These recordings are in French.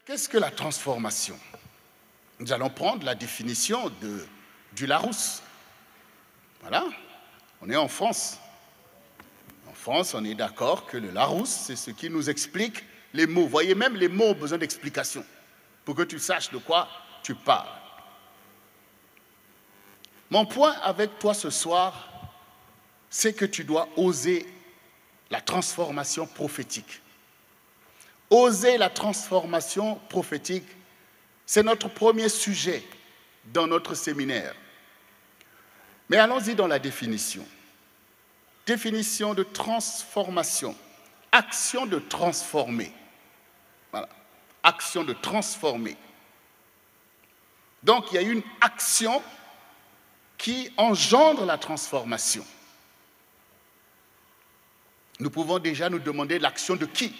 Qu'est-ce que la transformation? Nous allons prendre la définition du Larousse. Voilà, on est en France. En France, on est d'accord que le Larousse, c'est ce qui nous explique les mots. Vous voyez, même les mots ont besoin d'explication pour que tu saches de quoi tu parles. Mon point avec toi ce soir, c'est que tu dois oser la transformation prophétique. Oser la transformation prophétique, c'est notre premier sujet dans notre séminaire. Mais allons-y dans la définition. Définition de transformation. Action de transformer. Voilà. Action de transformer. Donc, il y a une action qui engendre la transformation. Nous pouvons déjà nous demander l'action de qui?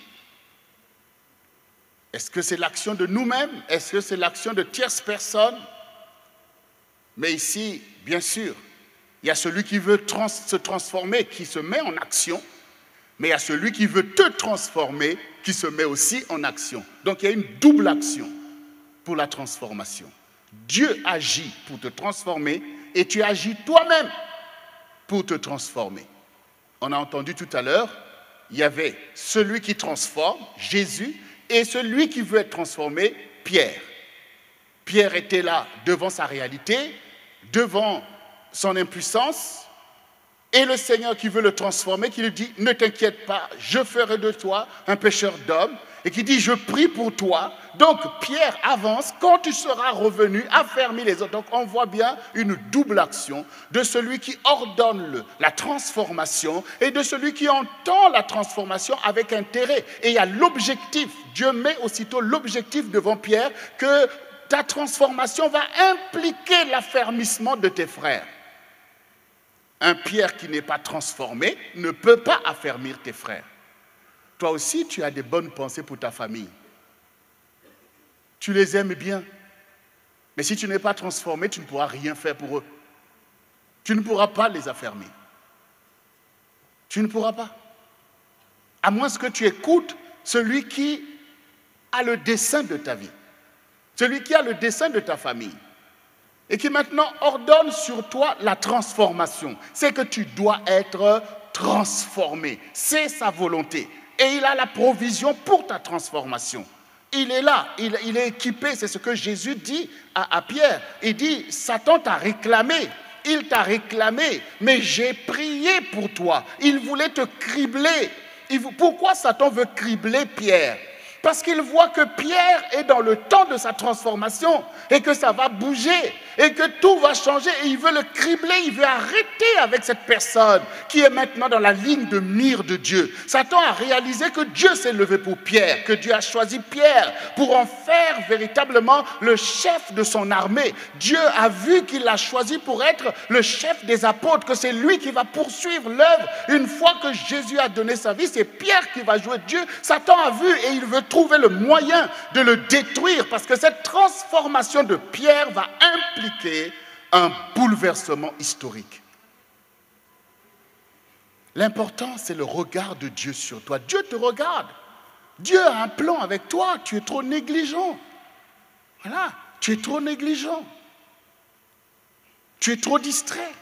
Est-ce que c'est l'action de nous-mêmes? Est-ce que c'est l'action de tierces personnes? Mais ici, bien sûr, il y a celui qui veut se transformer, qui se met en action, mais il y a celui qui veut te transformer, qui se met aussi en action. Donc il y a une double action pour la transformation. Dieu agit pour te transformer et tu agis toi-même pour te transformer. On a entendu tout à l'heure, il y avait celui qui transforme, Jésus, et celui qui veut être transformé, Pierre. Pierre était là devant sa réalité, devant son impuissance, et le Seigneur qui veut le transformer, qui lui dit « Ne t'inquiète pas, je ferai de toi un pécheur d'hommes », et qui dit « Je prie pour toi ». Donc Pierre avance, quand tu seras revenu, affermis les autres. Donc on voit bien une double action de celui qui ordonne la transformation et de celui qui entend la transformation avec intérêt. Et il y a l'objectif, Dieu met aussitôt l'objectif devant Pierre que ta transformation va impliquer l'affermissement de tes frères. Un Pierre qui n'est pas transformé ne peut pas affermir tes frères. Toi aussi, tu as des bonnes pensées pour ta famille. Tu les aimes bien. Mais si tu n'es pas transformé, tu ne pourras rien faire pour eux. Tu ne pourras pas les affermir. Tu ne pourras pas. À moins que tu écoutes celui qui a le dessein de ta vie. Celui qui a le dessein de ta famille. Et qui maintenant ordonne sur toi la transformation. C'est que tu dois être transformé. C'est sa volonté. Et il a la provision pour ta transformation. Il est là, il est équipé, c'est ce que Jésus dit à Pierre. Il dit, Satan t'a réclamé, il t'a réclamé, mais j'ai prié pour toi. Il voulait te cribler. Pourquoi Satan veut cribler Pierre? Parce qu'il voit que Pierre est dans le temps de sa transformation et que ça va bouger et que tout va changer et il veut le cribler, il veut arrêter avec cette personne qui est maintenant dans la ligne de mire de Dieu. Satan a réalisé que Dieu s'est levé pour Pierre, que Dieu a choisi Pierre pour en faire véritablement le chef de son armée. Dieu a vu qu'il l'a choisi pour être le chef des apôtres, que c'est lui qui va poursuivre l'œuvre. Une fois que Jésus a donné sa vie, c'est Pierre qui va jouer Dieu. Satan a vu et il veut trouver le moyen de le détruire parce que cette transformation de Pierre va impliquer un bouleversement historique. L'important, c'est le regard de Dieu sur toi. Dieu te regarde. Dieu a un plan avec toi. Tu es trop négligent. Voilà, tu es trop négligent. Tu es trop distrait.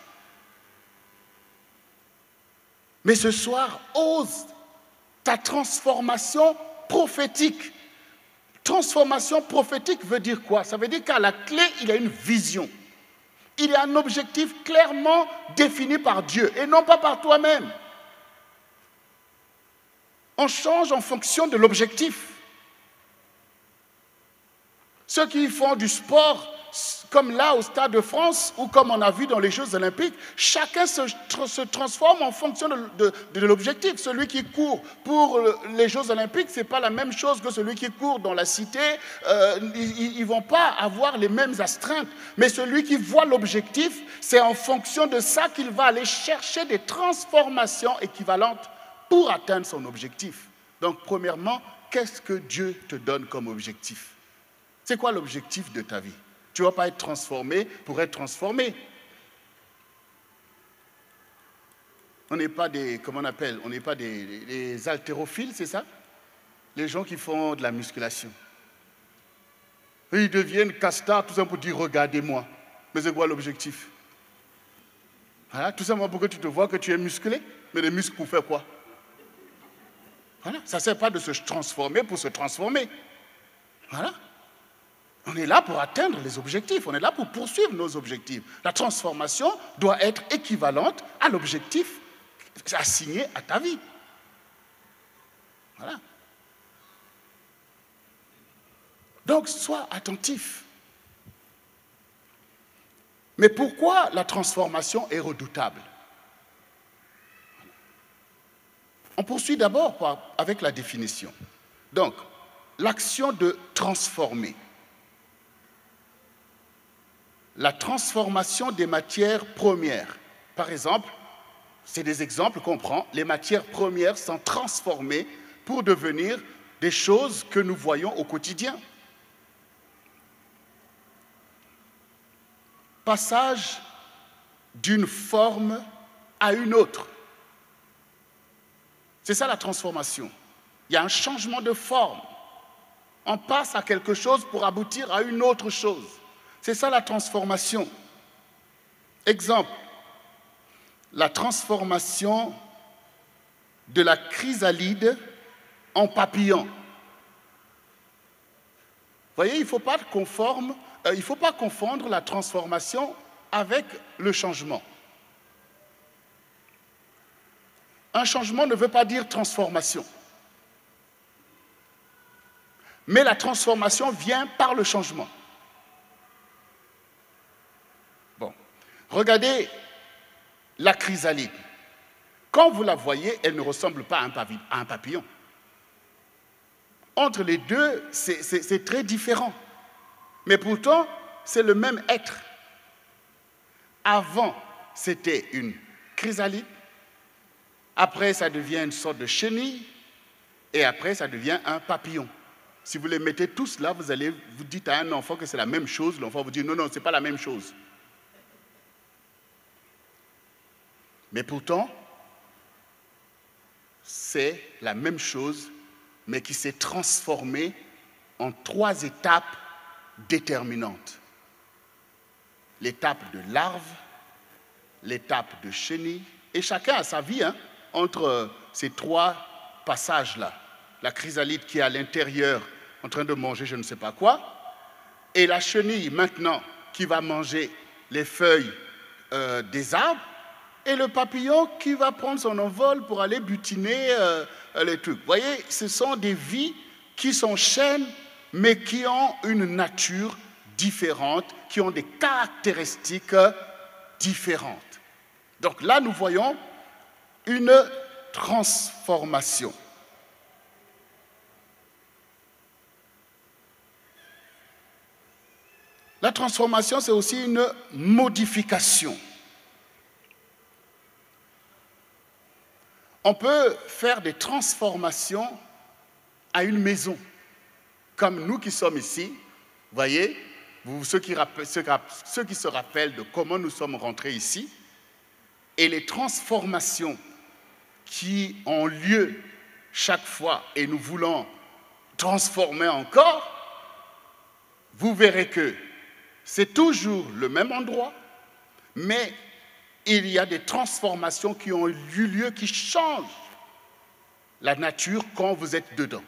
Mais ce soir, ose ta transformation prophétique. Transformation prophétique veut dire quoi? Ça veut dire qu'à la clé, il y a une vision. Il y a un objectif clairement défini par Dieu et non pas par toi-même. On change en fonction de l'objectif. Ceux qui font du sport, comme là au Stade de France ou comme on a vu dans les Jeux Olympiques, chacun se transforme en fonction de l'objectif. Celui qui court pour les Jeux Olympiques, ce n'est pas la même chose que celui qui court dans la cité. Ils ne vont pas avoir les mêmes astreintes. Mais celui qui voit l'objectif, c'est en fonction de ça qu'il va aller chercher des transformations équivalentes pour atteindre son objectif. Donc, premièrement, qu'est-ce que Dieu te donne comme objectif? C'est quoi l'objectif de ta vie? Tu ne vas pas être transformé pour être transformé. On n'est pas des, comment on appelle, on n'est pas des haltérophiles, c'est ça? Les gens qui font de la musculation. Et ils deviennent castards, tout simplement pour dire regardez-moi. Mais c'est quoi l'objectif? Voilà, tout simplement pour que tu te vois que tu es musclé. Mais les muscles pour faire quoi? Voilà, ça ne sert pas de se transformer pour se transformer. Voilà. On est là pour atteindre les objectifs, on est là pour poursuivre nos objectifs. La transformation doit être équivalente à l'objectif assigné à ta vie. Voilà. Donc, sois attentif. Mais pourquoi la transformation est redoutable? On poursuit d'abord avec la définition. Donc, l'action de transformer. La transformation des matières premières. Par exemple, c'est des exemples qu'on prend. Les matières premières sont transformées pour devenir des choses que nous voyons au quotidien. Passage d'une forme à une autre. C'est ça la transformation. Il y a un changement de forme. On passe à quelque chose pour aboutir à une autre chose. C'est ça la transformation. Exemple, la transformation de la chrysalide en papillon. Vous voyez, il ne faut pas confondre la transformation avec le changement. Un changement ne veut pas dire transformation. Mais la transformation vient par le changement. Bon, regardez la chrysalide. Quand vous la voyez, elle ne ressemble pas à un papillon. Entre les deux, c'est très différent. Mais pourtant, c'est le même être. Avant, c'était une chrysalide. Après, ça devient une sorte de chenille. Et après, ça devient un papillon. Si vous les mettez tous là, vous dites à un enfant que c'est la même chose. L'enfant vous dit non, non, ce n'est pas la même chose. Mais pourtant, c'est la même chose, mais qui s'est transformée en 3 étapes déterminantes. L'étape de larve, l'étape de chenille, et chacun a sa vie entre ces 3 passages-là. La chrysalide qui est à l'intérieur en train de manger je ne sais pas quoi, et la chenille maintenant qui va manger les feuilles des arbres, et le papillon qui va prendre son envol pour aller butiner les trucs. Vous voyez, ce sont des vies qui s'enchaînent, mais qui ont une nature différente, qui ont des caractéristiques différentes. Donc là, nous voyons une transformation. La transformation, c'est aussi une modification. On peut faire des transformations à une maison. Comme nous qui sommes ici, vous voyez, ceux qui se rappellent de comment nous sommes rentrés ici, et les transformations qui ont lieu chaque fois, et nous voulons transformer encore, vous verrez que c'est toujours le même endroit, mais il y a des transformations qui ont eu lieu, qui changent la nature quand vous êtes dedans.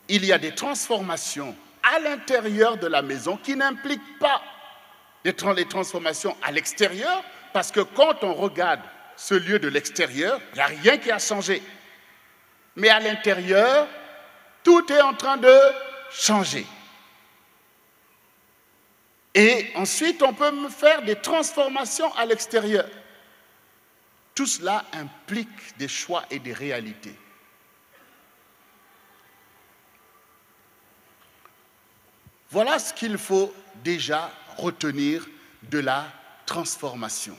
Il y a des transformations à l'intérieur de la maison qui n'impliquent pas les transformations à l'extérieur, parce que quand on regarde ce lieu de l'extérieur, il n'y a rien qui a changé. Mais à l'intérieur, tout est en train de changer. Et ensuite, on peut faire des transformations à l'extérieur. Tout cela implique des choix et des réalités. Voilà ce qu'il faut déjà retenir de la transformation.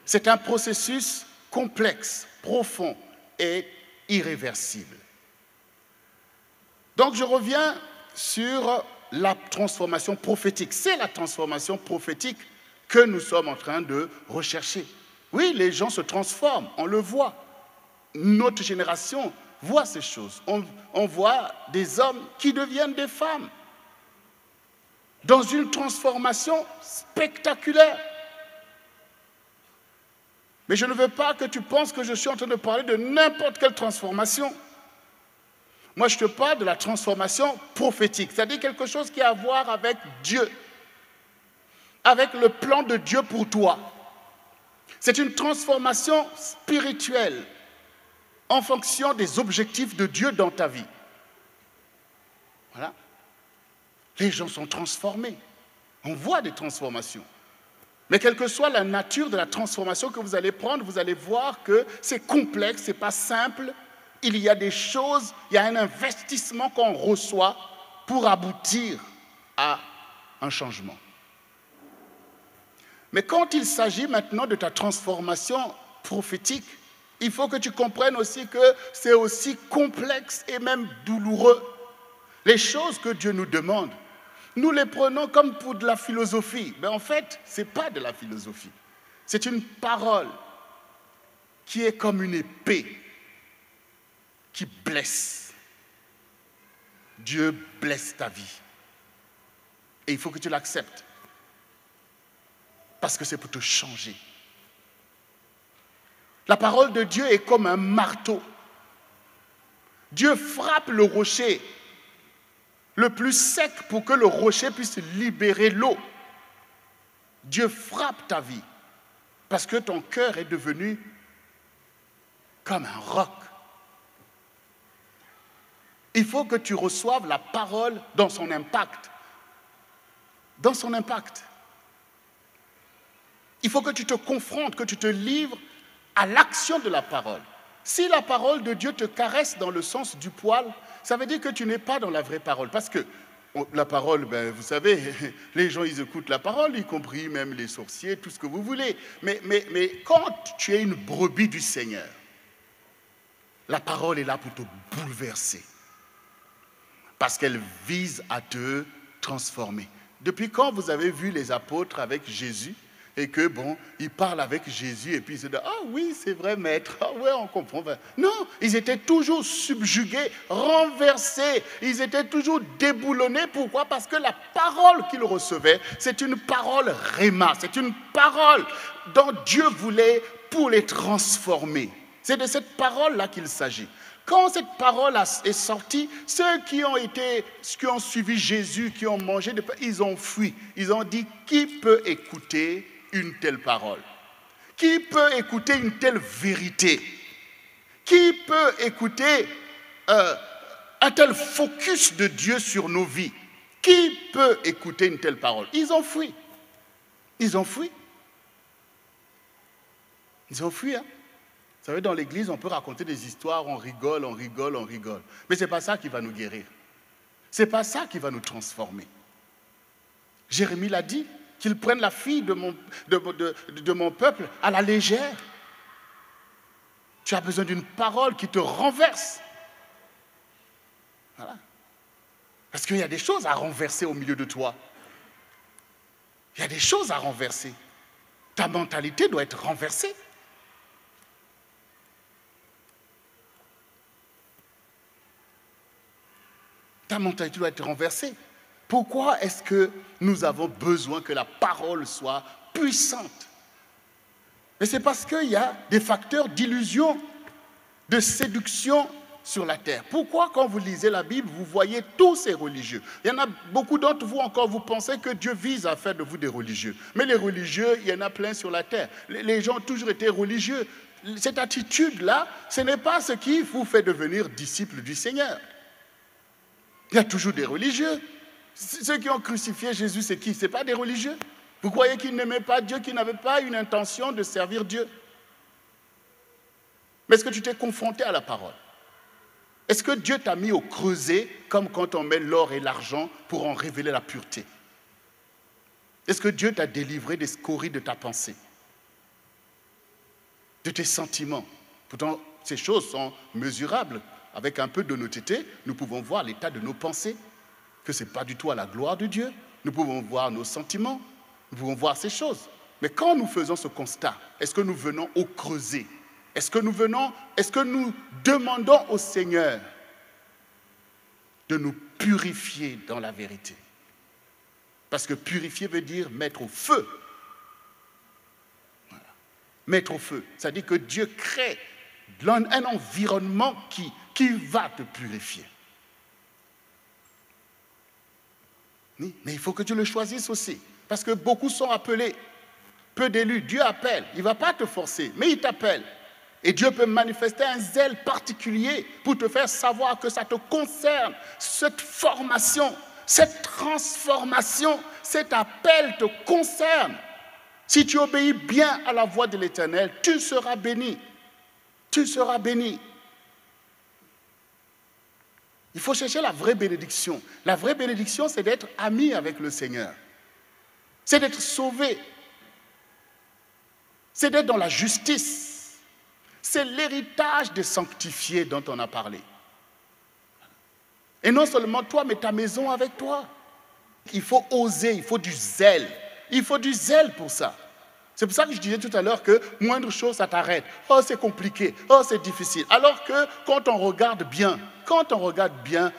C'est un processus complexe, profond et irréversible. Donc je reviens sur la transformation prophétique. C'est la transformation prophétique que nous sommes en train de rechercher. Oui, les gens se transforment, on le voit. Notre génération voit ces choses. On voit des hommes qui deviennent des femmes. dans une transformation spectaculaire. Mais je ne veux pas que tu penses que je suis en train de parler de n'importe quelle transformation. Moi, je te parle de la transformation prophétique, c'est-à-dire quelque chose qui a à voir avec Dieu, avec le plan de Dieu pour toi. C'est une transformation spirituelle en fonction des objectifs de Dieu dans ta vie. Voilà. Les gens sont transformés. On voit des transformations. Mais quelle que soit la nature de la transformation que vous allez prendre, vous allez voir que c'est complexe, ce n'est pas simple. Il y a des choses, il y a un investissement qu'on reçoit pour aboutir à un changement. Mais quand il s'agit maintenant de ta transformation prophétique, il faut que tu comprennes aussi que c'est aussi complexe et même douloureux. Les choses que Dieu nous demande, nous les prenons comme pour de la philosophie. Mais en fait, ce n'est pas de la philosophie. C'est une parole qui est comme une épée qui blesse. Dieu blesse ta vie. Et il faut que tu l'acceptes. Parce que c'est pour te changer. La parole de Dieu est comme un marteau. Dieu frappe le rocher le plus sec pour que le rocher puisse libérer l'eau. Dieu frappe ta vie parce que ton cœur est devenu comme un roc. Il faut que tu reçoives la parole dans son impact. Dans son impact. Il faut que tu te confrontes, que tu te livres à l'action de la parole. Si la parole de Dieu te caresse dans le sens du poil, ça veut dire que tu n'es pas dans la vraie parole. Parce que la parole, vous savez, les gens, ils écoutent la parole, y compris même les sorciers, tout ce que vous voulez. Mais quand tu es une brebis du Seigneur, la parole est là pour te bouleverser. Parce qu'elle vise à te transformer. Depuis quand vous avez vu les apôtres avec Jésus et que, ils parlent avec Jésus et puis ils se disent « Ah oui, c'est vrai, maître. Ah ouais, on comprend. » Non, ils étaient toujours subjugués, renversés. Ils étaient toujours déboulonnés. Pourquoi? Parce que la parole qu'ils recevaient, c'est une parole réma. C'est une parole dont Dieu voulait pour les transformer. C'est de cette parole-là qu'il s'agit. Quand cette parole est sortie, ceux qui ont suivi Jésus, qui ont mangé de pain, ils ont fui. Ils ont dit, qui peut écouter une telle parole? Qui peut écouter une telle vérité? Qui peut écouter un tel focus de Dieu sur nos vies? Qui peut écouter une telle parole? Ils ont fui. Ils ont fui. Ils ont fui, hein? Vous savez, dans l'église, on peut raconter des histoires, on rigole, on rigole, on rigole. Mais ce n'est pas ça qui va nous guérir. Ce n'est pas ça qui va nous transformer. Jérémie l'a dit, qu'ils prennent la fille de mon peuple à la légère. Tu as besoin d'une parole qui te renverse. Voilà. Parce qu'il y a des choses à renverser au milieu de toi. Il y a des choses à renverser. Ta mentalité doit être renversée. Ta mentalité doit être renversée. Pourquoi est-ce que nous avons besoin que la parole soit puissante? Et c'est parce qu'il y a des facteurs d'illusion, de séduction sur la terre. Pourquoi, quand vous lisez la Bible, vous voyez tous ces religieux? Il y en a beaucoup d'entre vous encore, vous pensez que Dieu vise à faire de vous des religieux. Mais les religieux, il y en a plein sur la terre. Les gens ont toujours été religieux. Cette attitude-là, ce n'est pas ce qui vous fait devenir disciple du Seigneur. Il y a toujours des religieux. Ceux qui ont crucifié Jésus, c'est qui? Ce n'est pas des religieux. Vous croyez qu'ils n'aimaient pas Dieu, qu'ils n'avaient pas une intention de servir Dieu? Mais est-ce que tu t'es confronté à la parole? Est-ce que Dieu t'a mis au creuset, comme quand on met l'or et l'argent pour en révéler la pureté? Est-ce que Dieu t'a délivré des scories de ta pensée, de tes sentiments? Pourtant, ces choses sont mesurables. Avec un peu d'honnêteté, nous pouvons voir l'état de nos pensées, que ce n'est pas du tout à la gloire de Dieu. Nous pouvons voir nos sentiments, nous pouvons voir ces choses. Mais quand nous faisons ce constat, est-ce que nous venons au creuset? Est-ce que nous demandons au Seigneur de nous purifier dans la vérité? Parce que purifier veut dire mettre au feu. Voilà. Mettre au feu. C'est-à-dire que Dieu crée un environnement qui va te purifier. Oui, mais il faut que tu le choisisses aussi. Parce que beaucoup sont appelés. Peu d'élus. Dieu appelle. Il ne va pas te forcer, mais il t'appelle. Et Dieu peut manifester un zèle particulier pour te faire savoir que ça te concerne. Cette formation, cette transformation, cet appel te concerne. Si tu obéis bien à la voix de l'Éternel, tu seras béni. Tu seras béni. Il faut chercher la vraie bénédiction. La vraie bénédiction, c'est d'être ami avec le Seigneur. C'est d'être sauvé. C'est d'être dans la justice. C'est l'héritage des sanctifiés dont on a parlé. Et non seulement toi, mais ta maison avec toi. Il faut oser, il faut du zèle. Il faut du zèle pour ça. C'est pour ça que je disais tout à l'heure que moindre chose, ça t'arrête. Oh, c'est compliqué. Oh, c'est difficile. Alors que quand on regarde bien,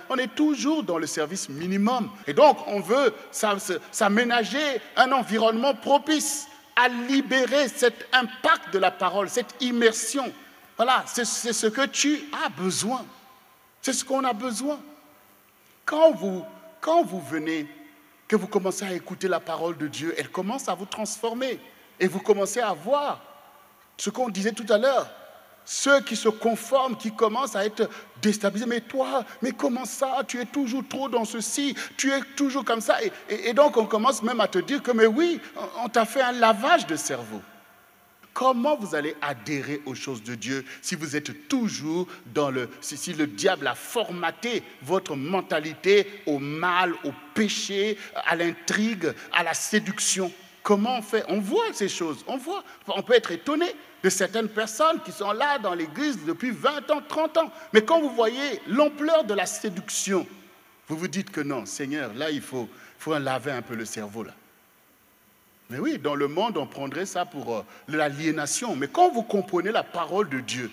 on est toujours dans le service minimum. Et donc, on veut s'aménager un environnement propice à libérer cet impact de la parole, cette immersion. Voilà, c'est ce que tu as besoin. C'est ce qu'on a besoin. Quand vous venez, que vous commencez à écouter la parole de Dieu, elle commence à vous transformer. Et vous commencez à voir ce qu'on disait tout à l'heure. Ceux qui se conforment, qui commencent à être déstabilisés. Mais toi, mais comment ça? Tu es toujours trop dans ceci, tu es toujours comme ça. Et donc on commence même à te dire que, mais oui, on t'a fait un lavage de cerveau. Comment vous allez adhérer aux choses de Dieu si vous êtes toujours si le diable a formaté votre mentalité au mal, au péché, à l'intrigue, à la séduction? Comment on fait? On voit ces choses, on peut être étonné de certaines personnes qui sont là dans l'église depuis 20 ans, 30 ans. Mais quand vous voyez l'ampleur de la séduction, vous vous dites que non, Seigneur, là il faut laver un peu le cerveau là. Mais oui, dans le monde, on prendrait ça pour l'aliénation. Mais quand vous comprenez la parole de Dieu,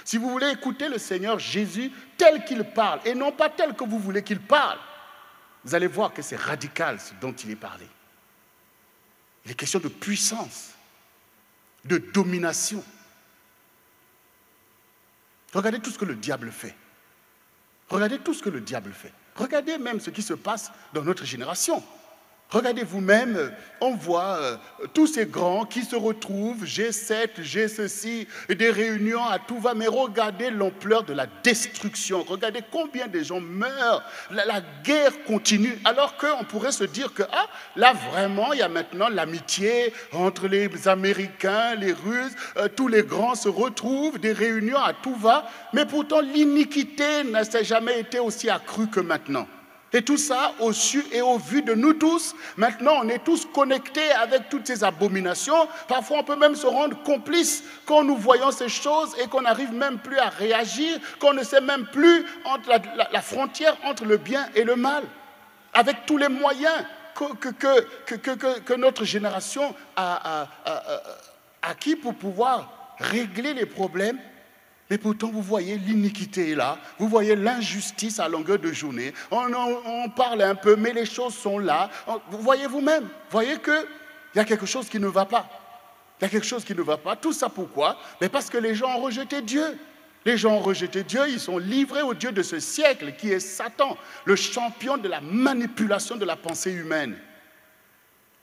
si vous voulez écouter le Seigneur Jésus tel qu'il parle, et non pas tel que vous voulez qu'il parle, vous allez voir que c'est radical ce dont il est parlé. Il est question de puissance, de domination. Regardez tout ce que le diable fait. Regardez même ce qui se passe dans notre génération. Regardez vous-même, on voit tous ces grands qui se retrouvent, G7, G ceci, des réunions à tout va, mais regardez l'ampleur de la destruction, regardez combien de gens meurent, la guerre continue, alors qu'on pourrait se dire que là vraiment il y a maintenant l'amitié entre les Américains, les Russes, tous les grands se retrouvent, des réunions à tout va, mais pourtant l'iniquité n'a jamais été aussi accrue que maintenant. Et tout ça, au su et au vu de nous tous, maintenant on est tous connectés avec toutes ces abominations. Parfois on peut même se rendre complice quand nous voyons ces choses et qu'on n'arrive même plus à réagir, qu'on ne sait même plus entre la frontière entre le bien et le mal. Avec tous les moyens que notre génération a acquis pour pouvoir régler les problèmes. Mais pourtant, vous voyez, l'iniquité est là. Vous voyez l'injustice à longueur de journée. On parle un peu, mais les choses sont là. Vous voyez vous-même. Vous voyez qu'il y a quelque chose qui ne va pas. Tout ça pourquoi? Mais parce que les gens ont rejeté Dieu. Les gens ont rejeté Dieu. Ils sont livrés au Dieu de ce siècle, qui est Satan, le champion de la manipulation de la pensée humaine.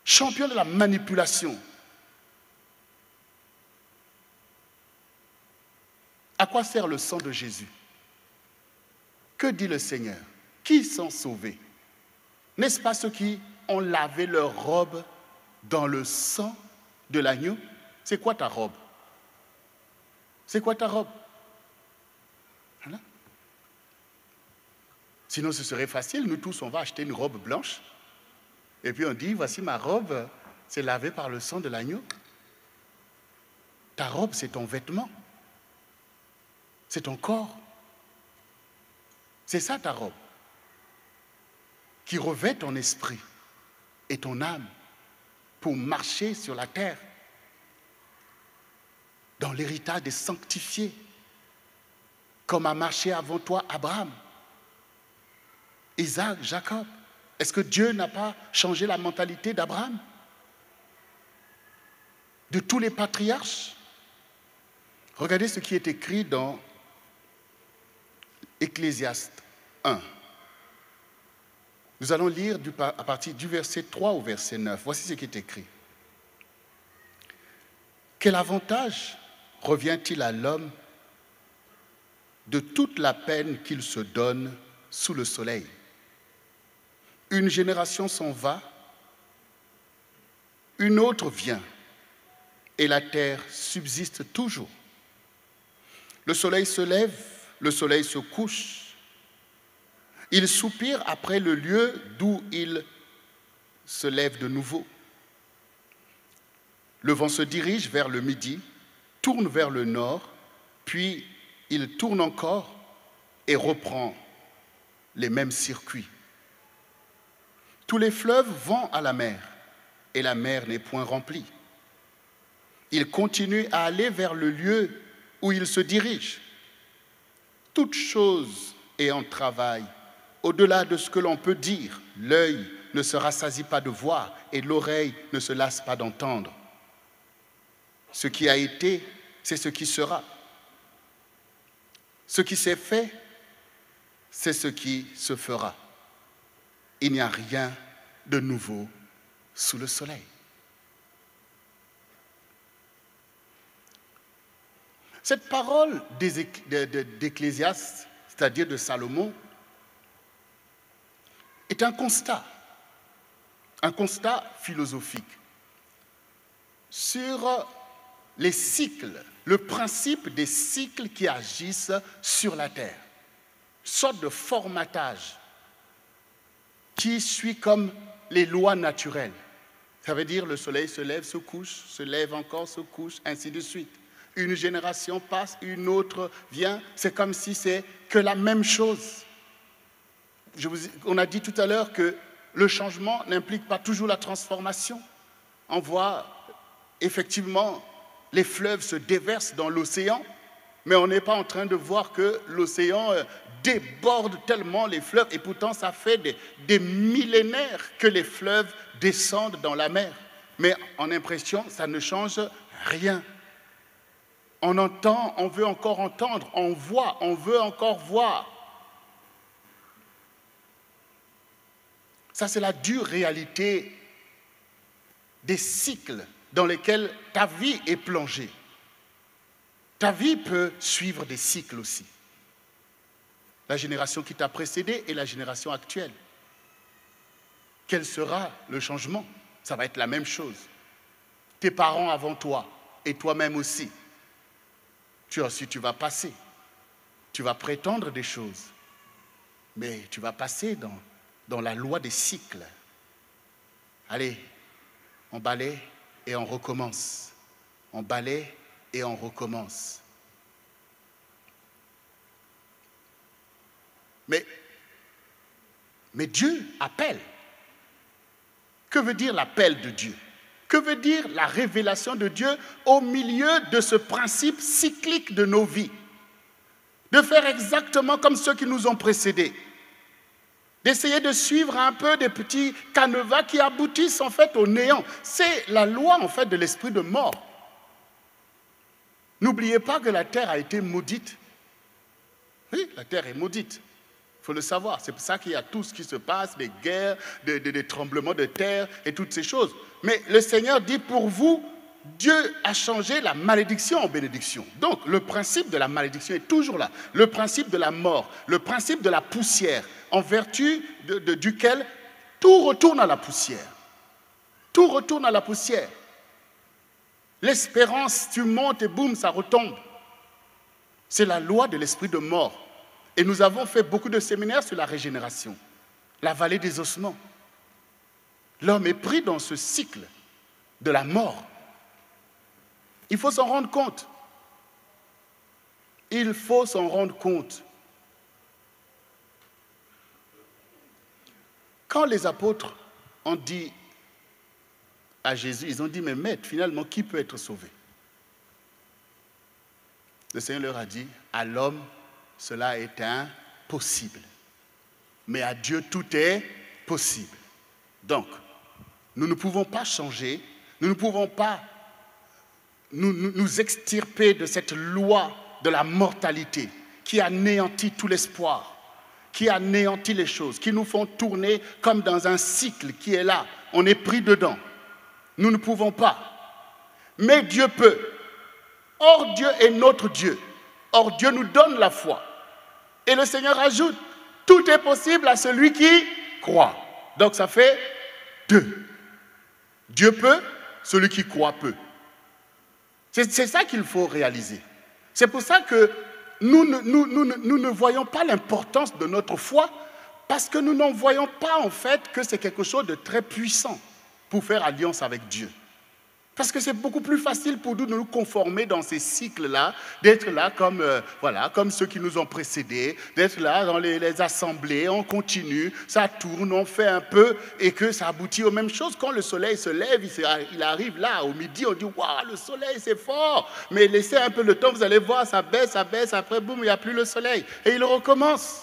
Champion de la manipulation. À quoi sert le sang de Jésus? Que dit le Seigneur? Qui sont sauvés? N'est-ce pas ceux qui ont lavé leur robe dans le sang de l'agneau? C'est quoi ta robe? Voilà. Sinon, ce serait facile. Nous tous, on va acheter une robe blanche. Et puis on dit, voici ma robe, c'est lavé par le sang de l'agneau. Ta robe, c'est ton vêtement. C'est ton corps. C'est ça ta robe qui revêt ton esprit et ton âme pour marcher sur la terre dans l'héritage des sanctifiés, comme a marché avant toi Abraham, Isaac, Jacob, Est-ce que Dieu n'a pas changé la mentalité d'Abraham? De tous les patriarches? Regardez ce qui est écrit dans Ecclésiaste 1. Nous allons lire à partir du verset 3 au verset 9. Voici ce qui est écrit. Quel avantage revient-il à l'homme de toute la peine qu'il se donne sous le soleil? Une génération s'en va, une autre vient, et la terre subsiste toujours. Le soleil se lève, le soleil se couche. Il soupire après le lieu d'où il se lève de nouveau. Le vent se dirige vers le midi, tourne vers le nord, puis il tourne encore et reprend les mêmes circuits. Tous les fleuves vont à la mer, et la mer n'est point remplie. Il continue à aller vers le lieu où il se dirige. Toute chose est en travail. Au-delà de ce que l'on peut dire, l'œil ne se rassasie pas de voir et l'oreille ne se lasse pas d'entendre. Ce qui a été, c'est ce qui sera. Ce qui s'est fait, c'est ce qui se fera. Il n'y a rien de nouveau sous le soleil. Cette parole d'Ecclésiaste, c'est-à-dire de Salomon, est un constat philosophique sur les cycles, le principe des cycles qui agissent sur la terre. Une sorte de formatage qui suit comme les lois naturelles. Ça veut dire le soleil se lève, se couche, se lève encore, se couche, ainsi de suite. Une génération passe, une autre vient. C'est comme si c'est que la même chose. On a dit tout à l'heure que le changement n'implique pas toujours la transformation. On voit effectivement les fleuves se déversent dans l'océan, mais on n'est pas en train de voir que l'océan déborde tellement les fleuves, et pourtant ça fait des millénaires que les fleuves descendent dans la mer. Mais en impression, ça ne change rien. On entend, on veut encore entendre, on voit, on veut encore voir. Ça, c'est la dure réalité des cycles dans lesquels ta vie est plongée. Ta vie peut suivre des cycles aussi. La génération qui t'a précédé et la génération actuelle. Quel sera le changement? Ça va être la même chose. Tes parents avant toi et toi-même aussi. Tu vas passer. Tu vas prétendre des choses. Mais tu vas passer dans la loi des cycles. Allez, on balaie et on recommence. On balaie et on recommence. Mais Dieu appelle. Que veut dire l'appel de Dieu? Que veut dire la révélation de Dieu au milieu de ce principe cyclique de nos vies? De faire exactement comme ceux qui nous ont précédés. D'essayer de suivre un peu des petits canevas qui aboutissent en fait au néant. C'est la loi en fait de l'esprit de mort. N'oubliez pas que la terre a été maudite. Oui, la terre est maudite. Il faut le savoir. C'est pour ça qu'il y a tout ce qui se passe, des guerres, des tremblements de terre et toutes ces choses. Mais le Seigneur dit pour vous, Dieu a changé la malédiction en bénédiction. Donc le principe de la malédiction est toujours là. Le principe de la mort, le principe de la poussière, en vertu duquel tout retourne à la poussière. Tout retourne à la poussière. L'espérance, tu montes et boum, ça retombe. C'est la loi de l'esprit de mort. Et nous avons fait beaucoup de séminaires sur la régénération, la vallée des ossements. L'homme est pris dans ce cycle de la mort. Il faut s'en rendre compte. Il faut s'en rendre compte. Quand les apôtres ont dit à Jésus, ils ont dit, mais maître, finalement, qui peut être sauvé? Le Seigneur leur a dit, à l'homme, cela est impossible. Mais à Dieu, tout est possible. possible. Donc, nous ne pouvons pas changer, nous ne pouvons pas nous extirper de cette loi de la mortalité qui anéantit tout l'espoir, qui anéantit les choses, qui nous font tourner comme dans un cycle qui est là. On est pris dedans. Nous ne pouvons pas. Mais Dieu peut. Or, Dieu est notre Dieu. Or, Dieu nous donne la foi. Et le Seigneur ajoute, tout est possible à celui qui croit. Donc, ça fait 2. Dieu peut, celui qui croit peut. C'est ça qu'il faut réaliser. C'est pour ça que nous ne voyons pas l'importance de notre foi, parce que nous n'en voyons pas en fait que c'est quelque chose de très puissant pour faire alliance avec Dieu. Parce que c'est beaucoup plus facile pour nous de nous conformer dans ces cycles-là, d'être là comme ceux qui nous ont précédés, d'être là dans les assemblées, on continue, ça tourne, on fait un peu et que ça aboutit aux mêmes choses. Quand le soleil se lève, il arrive là, au midi, on dit « Waouh, le soleil, c'est fort !» Mais laissez un peu le temps, vous allez voir, ça baisse, après boum, il n'y a plus le soleil. Et il recommence.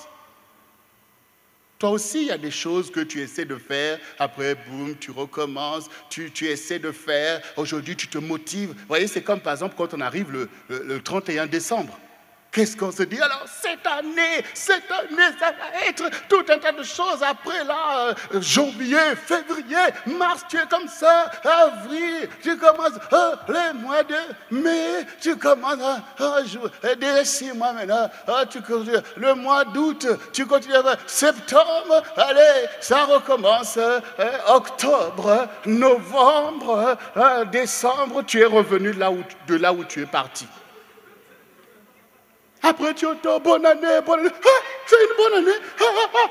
Toi aussi, il y a des choses que tu essaies de faire, après, boum, tu recommences, tu essaies de faire, aujourd'hui, tu te motives. Vous voyez, c'est comme, par exemple, quand on arrive le 31 décembre. Qu'est-ce qu'on se dit? Alors, cette année, ça va être tout un tas de choses. Après, là, janvier, février, mars, tu es comme ça. Avril, tu commences, les mois de mai, tu commences, des 6 mois maintenant, le mois d'août, tu continues, septembre, allez, ça recommence, octobre, novembre, décembre, tu es revenu de là où tu es parti. Après, tu entends bonne année. C'est une bonne année.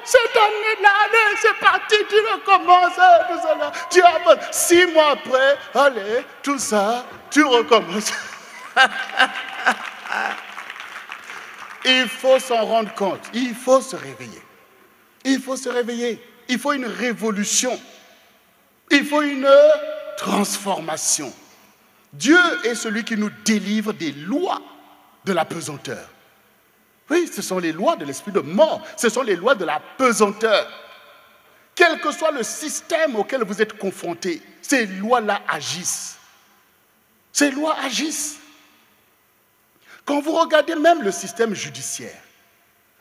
Cette année-là, allez, c'est parti, tu recommences. Tout ça là. Tu avances. 6 mois après, allez, tout ça, tu recommences. Il faut s'en rendre compte. Il faut se réveiller. Il faut se réveiller. Il faut une révolution. Il faut une transformation. Dieu est celui qui nous délivre des lois de la pesanteur. Oui, ce sont les lois de l'esprit de mort. Ce sont les lois de la pesanteur. Quel que soit le système auquel vous êtes confrontés, ces lois-là agissent. Ces lois agissent. Quand vous regardez même le système judiciaire,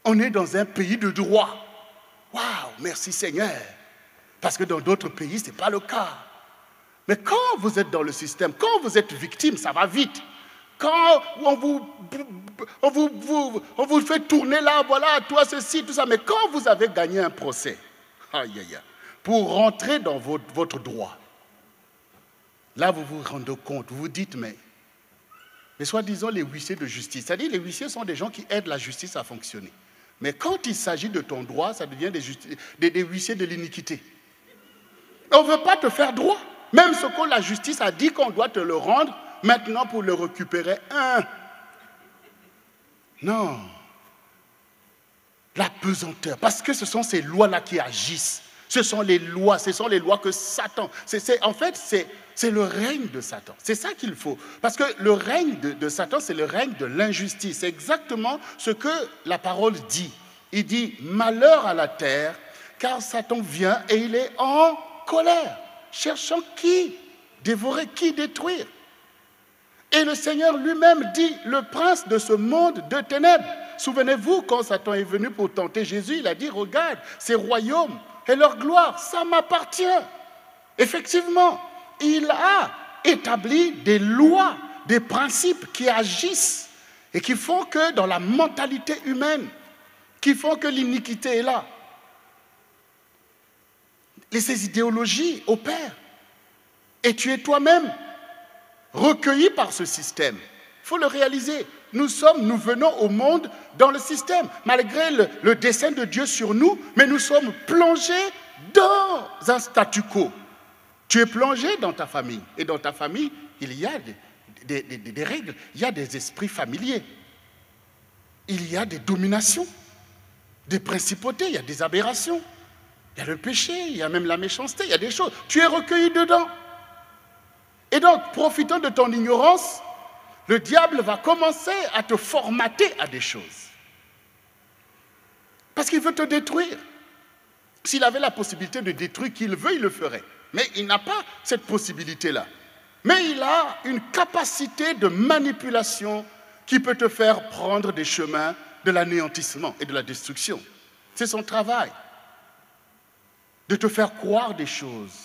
on est dans un pays de droit. Waouh, merci Seigneur. Parce que dans d'autres pays, ce n'est pas le cas. Mais quand vous êtes dans le système, quand vous êtes victime, ça va vite. Quand on vous fait tourner là, voilà, toi ceci, tout ça, mais quand vous avez gagné un procès, pour rentrer dans votre droit, là vous vous rendez compte, vous vous dites, mais soi-disant les huissiers de justice, c'est-à-dire les huissiers sont des gens qui aident la justice à fonctionner. Mais quand il s'agit de ton droit, ça devient des huissiers de l'iniquité. On ne veut pas te faire droit. Même ce que la justice a dit qu'on doit te le rendre, maintenant, pour le récupérer, non. La pesanteur. Parce que ce sont ces lois-là qui agissent. Ce sont les lois que Satan... En fait, c'est le règne de Satan. C'est ça qu'il faut. Parce que le règne de Satan, c'est le règne de l'injustice. C'est exactement ce que la parole dit. Il dit, malheur à la terre, car Satan vient et il est en colère, cherchant qui dévorer, qui détruire. Et le Seigneur lui-même dit, le prince de ce monde de ténèbres. Souvenez-vous, quand Satan est venu pour tenter Jésus, il a dit, regarde, ces royaumes et leur gloire, ça m'appartient. Effectivement, il a établi des lois, des principes qui agissent et qui font que dans la mentalité humaine, qui font que l'iniquité est là. Et ces idéologies opèrent. Et tu es toi-même recueillis par ce système. Il faut le réaliser. Nous venons au monde dans le système. Malgré le dessein de Dieu sur nous, mais nous sommes plongés dans un statu quo. Tu es plongé dans ta famille. Et dans ta famille, il y a des règles, il y a des esprits familiers. Il y a des dominations, des principautés, il y a des aberrations. Il y a le péché, il y a même la méchanceté, il y a des choses. Tu es recueilli dedans. Et donc, profitant de ton ignorance, le diable va commencer à te formater à des choses. Parce qu'il veut te détruire. S'il avait la possibilité de détruire qui il veut, il le ferait. Mais il n'a pas cette possibilité-là. Mais il a une capacité de manipulation qui peut te faire prendre des chemins de l'anéantissement et de la destruction. C'est son travail, de te faire croire des choses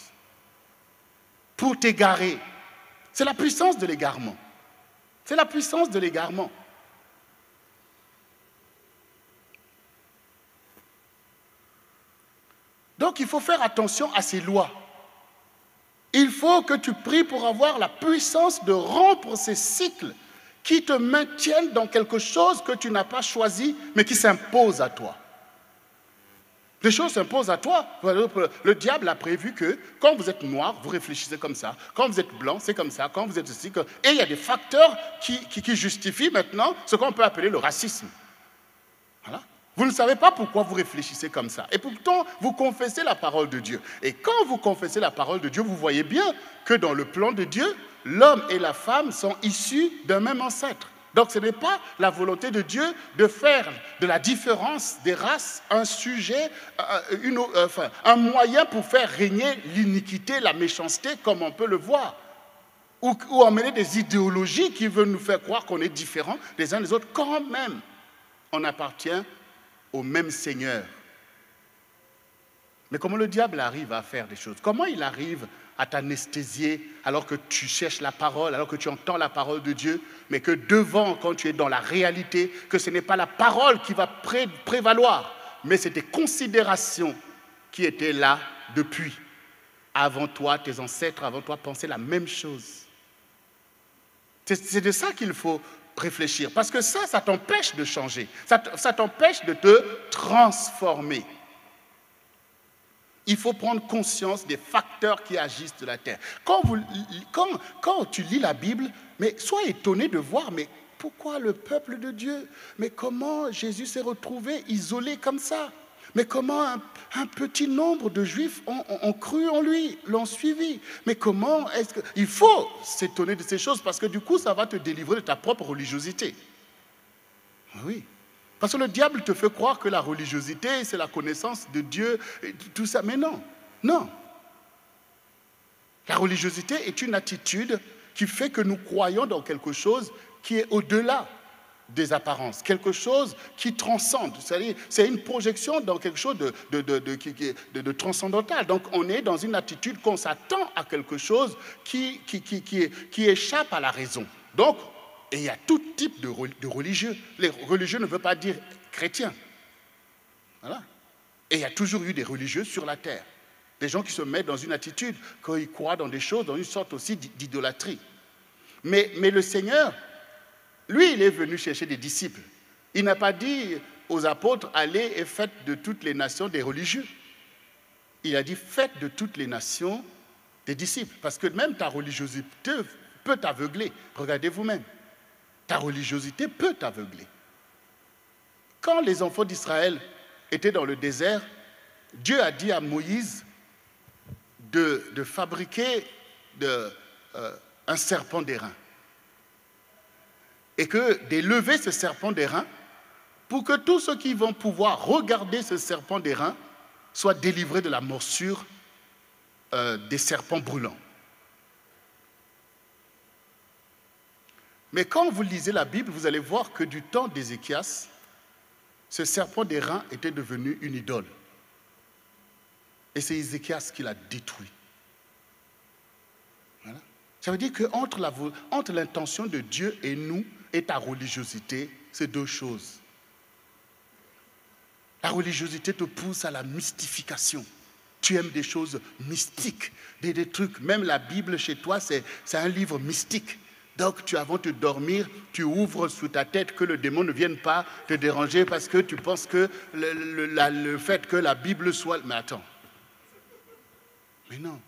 pour t'égarer. C'est la puissance de l'égarement. C'est la puissance de l'égarement. Donc il faut faire attention à ces lois. Il faut que tu pries pour avoir la puissance de rompre ces cycles qui te maintiennent dans quelque chose que tu n'as pas choisi, mais qui s'impose à toi. Les choses s'imposent à toi. Le diable a prévu que quand vous êtes noir, vous réfléchissez comme ça. Quand vous êtes blanc, c'est comme ça. Quand vous êtes ceci, et il y a des facteurs qui justifient maintenant ce qu'on peut appeler le racisme. Voilà. Vous ne savez pas pourquoi vous réfléchissez comme ça. Et pourtant, vous confessez la parole de Dieu. Et quand vous confessez la parole de Dieu, vous voyez bien que dans le plan de Dieu, l'homme et la femme sont issus d'un même ancêtre. Donc ce n'est pas la volonté de Dieu de faire de la différence des races un sujet, un moyen pour faire régner l'iniquité, la méchanceté, comme on peut le voir. Ou emmener des idéologies qui veulent nous faire croire qu'on est différents les uns des autres. Quand même, on appartient au même Seigneur. Mais comment le diable arrive à faire des choses? Comment il arrive à t'anesthésier alors que tu cherches la parole, alors que tu entends la parole de Dieu, mais que devant, quand tu es dans la réalité, que ce n'est pas la parole qui va prévaloir, mais c'est tes considérations qui étaient là depuis. Avant toi, tes ancêtres, avant toi, pensaient la même chose. C'est de ça qu'il faut réfléchir, parce que ça t'empêche de changer, ça t'empêche de te transformer. Il faut prendre conscience des facteurs qui agissent de la terre. Quand tu lis la Bible, mais sois étonné de voir, mais pourquoi le peuple de Dieu? Mais comment Jésus s'est retrouvé isolé comme ça? Mais comment un petit nombre de Juifs ont cru en lui, l'ont suivi? Mais comment est-ce que... Il faut s'étonner de ces choses parce que du coup, ça va te délivrer de ta propre religiosité. Oui. Parce que le diable te fait croire que la religiosité, c'est la connaissance de Dieu, et tout ça. Mais non, non. La religiosité est une attitude qui fait que nous croyons dans quelque chose qui est au-delà des apparences, quelque chose qui transcende. C'est-à-dire, c'est une projection dans quelque chose de transcendantal. Donc, on est dans une attitude qu'on s'attend à quelque chose qui échappe à la raison. Donc, et il y a tout type de religieux. Les religieux ne veulent pas dire chrétiens. Voilà. Et il y a toujours eu des religieux sur la terre. Des gens qui se mettent dans une attitude, quand ils croient dans des choses, dans une sorte aussi d'idolâtrie. Mais le Seigneur, lui, il est venu chercher des disciples. Il n'a pas dit aux apôtres, allez et faites de toutes les nations des religieux. Il a dit, faites de toutes les nations des disciples. Parce que même ta religiosité peut t'aveugler. Regardez vous-même. Ta religiosité peut t'aveugler. Quand les enfants d'Israël étaient dans le désert, Dieu a dit à Moïse de fabriquer un serpent d'airain. Et d'élever ce serpent d'airain pour que tous ceux qui vont pouvoir regarder ce serpent d'airain soient délivrés de la morsure des serpents brûlants. Mais quand vous lisez la Bible, vous allez voir que du temps d'Ézéchias, ce serpent d'airain était devenu une idole. Et c'est Ézéchias qui l'a détruit. Voilà. Ça veut dire qu'entre l'intention de Dieu et nous et ta religiosité, c'est deux choses. La religiosité te pousse à la mystification. Tu aimes des choses mystiques, des trucs. Même la Bible chez toi, c'est un livre mystique. Donc, avant de dormir, tu ouvres sous ta tête que le démon ne vienne pas te déranger parce que tu penses que le fait que la Bible soit... Mais attends. Mais non.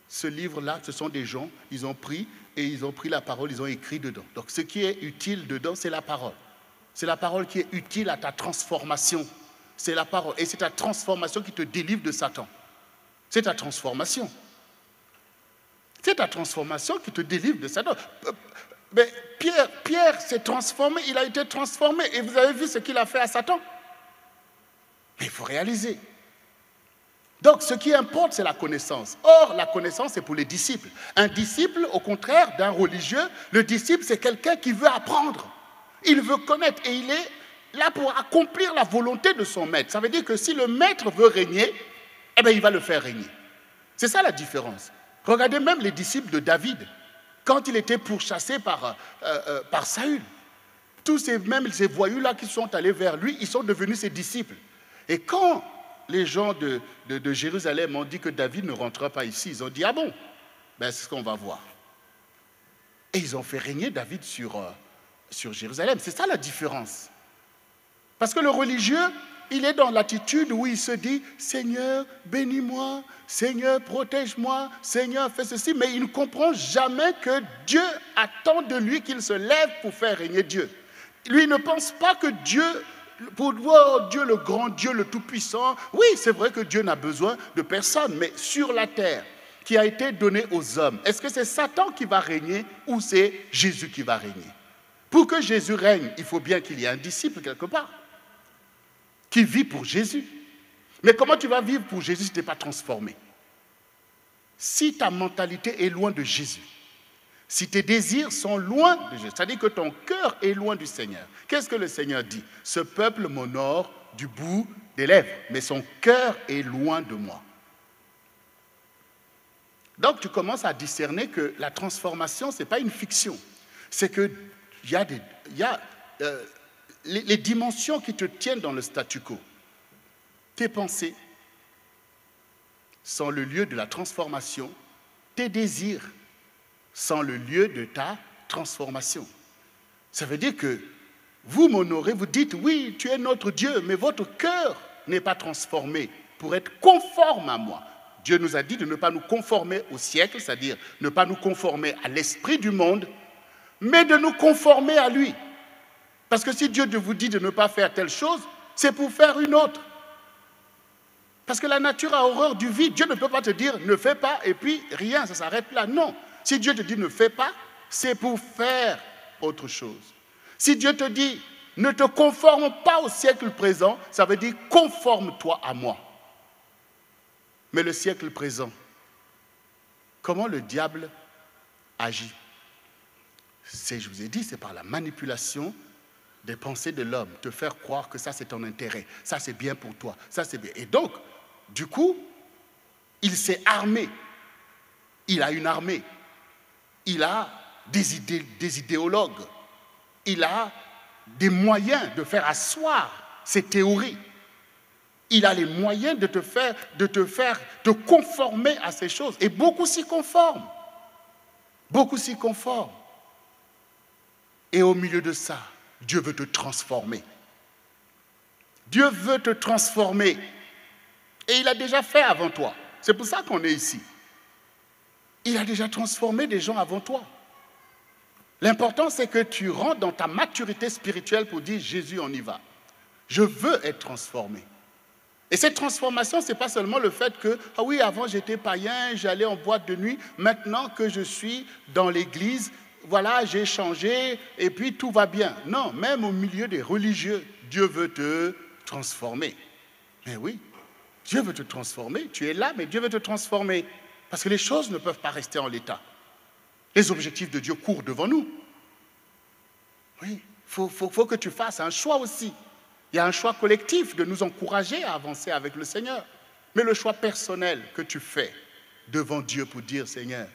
Ce livre-là, ce sont des gens, ils ont pris la parole, ils ont écrit dedans. Donc, ce qui est utile dedans, c'est la parole. C'est la parole qui est utile à ta transformation. C'est la parole. Et c'est ta transformation qui te délivre de Satan. C'est ta transformation. C'est ta transformation qui te délivre de Satan. Mais Pierre s'est transformé, il a été transformé. Et vous avez vu ce qu'il a fait à Satan. Mais il faut réaliser. Donc, ce qui importe, c'est la connaissance. Or, la connaissance, c'est pour les disciples. Un disciple, au contraire d'un religieux, le disciple, c'est quelqu'un qui veut apprendre. Il veut connaître et il est là pour accomplir la volonté de son maître. Ça veut dire que si le maître veut régner, eh bien, il va le faire régner. C'est ça la différence. Regardez même les disciples de David, quand il était pourchassé par Saül. Même ces voyous-là qui sont allés vers lui, ils sont devenus ses disciples. Et quand les gens de Jérusalem ont dit que David ne rentrera pas ici, ils ont dit, ah bon, ben, c'est ce qu'on va voir. Et ils ont fait régner David sur Jérusalem. C'est ça la différence. Parce que le religieux, il est dans l'attitude où il se dit, Seigneur, bénis-moi, Seigneur, protège-moi, Seigneur, fais ceci. Mais il ne comprend jamais que Dieu attend de lui qu'il se lève pour faire régner Dieu. Lui ne pense pas que Dieu, pour voir Dieu le grand Dieu, le tout-puissant, oui, c'est vrai que Dieu n'a besoin de personne, mais sur la terre, qui a été donnée aux hommes, est-ce que c'est Satan qui va régner ou c'est Jésus qui va régner? Pour que Jésus règne, il faut bien qu'il y ait un disciple quelque part qui vit pour Jésus. Mais comment tu vas vivre pour Jésus si tu n'es pas transformé? Si ta mentalité est loin de Jésus, si tes désirs sont loin de Jésus, c'est-à-dire que ton cœur est loin du Seigneur. Qu'est-ce que le Seigneur dit? Ce peuple m'honore du bout des lèvres, mais son cœur est loin de moi. Donc tu commences à discerner que la transformation, ce n'est pas une fiction. C'est qu'il y a, les dimensions qui te tiennent dans le statu quo. Tes pensées sont le lieu de la transformation, tes désirs sont le lieu de ta transformation. Ça veut dire que vous m'honorez, vous dites, oui, tu es notre Dieu, mais votre cœur n'est pas transformé pour être conforme à moi. Dieu nous a dit de ne pas nous conformer au siècle, c'est-à-dire ne pas nous conformer à l'esprit du monde, mais de nous conformer à lui. Parce que si Dieu vous dit de ne pas faire telle chose, c'est pour faire une autre. Parce que la nature a horreur du vide. Dieu ne peut pas te dire ne fais pas et puis rien, ça s'arrête là. Non. Si Dieu te dit ne fais pas, c'est pour faire autre chose. Si Dieu te dit ne te conforme pas au siècle présent, ça veut dire conforme-toi à moi. Mais le siècle présent, comment le diable agit? Je vous ai dit, c'est par la manipulation des pensées de l'homme, te faire croire que ça c'est ton intérêt, ça c'est bien pour toi, ça c'est bien. Et donc, du coup, il s'est armé, il a une armée, il a des idéologues, il a des moyens de faire asseoir ses théories, il a les moyens de te conformer à ces choses. Et beaucoup s'y conforment, beaucoup s'y conforment. Et au milieu de ça, Dieu veut te transformer. Dieu veut te transformer. Et il a déjà fait avant toi. C'est pour ça qu'on est ici. Il a déjà transformé des gens avant toi. L'important, c'est que tu rentres dans ta maturité spirituelle pour dire, Jésus, on y va. Je veux être transformé. Et cette transformation, ce n'est pas seulement le fait que, ah oui, avant j'étais païen, j'allais en boîte de nuit, maintenant que je suis dans l'église, voilà, j'ai changé et puis tout va bien. Non, même au milieu des religieux, Dieu veut te transformer. Mais oui, Dieu veut te transformer. Tu es là, mais Dieu veut te transformer. Parce que les choses ne peuvent pas rester en l'état. Les objectifs de Dieu courent devant nous. Oui, il faut que tu fasses un choix aussi. Il y a un choix collectif de nous encourager à avancer avec le Seigneur. Mais le choix personnel que tu fais devant Dieu pour dire, Seigneur,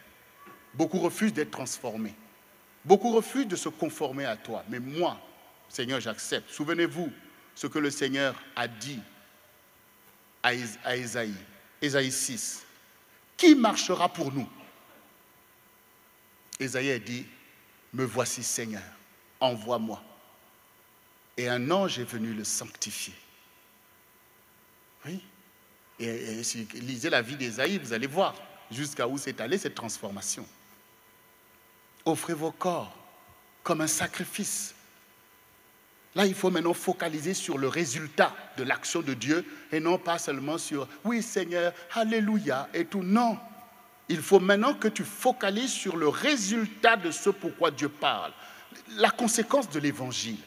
beaucoup refusent d'être transformés. Beaucoup refusent de se conformer à toi. Mais moi, Seigneur, j'accepte. Souvenez-vous ce que le Seigneur a dit à Ésaïe. Ésaïe 6. Qui marchera pour nous? Ésaïe a dit, me voici Seigneur, envoie-moi. Et un ange est venu le sanctifier. Oui. Et si vous lisez la vie d'Ésaïe, vous allez voir jusqu'à où s'est allée cette transformation. Offrez vos corps comme un sacrifice. Là, il faut maintenant focaliser sur le résultat de l'action de Dieu et non pas seulement sur « Oui, Seigneur, alléluia » et tout. Non, il faut maintenant que tu focalises sur le résultat de ce pourquoi Dieu parle, la conséquence de l'évangile.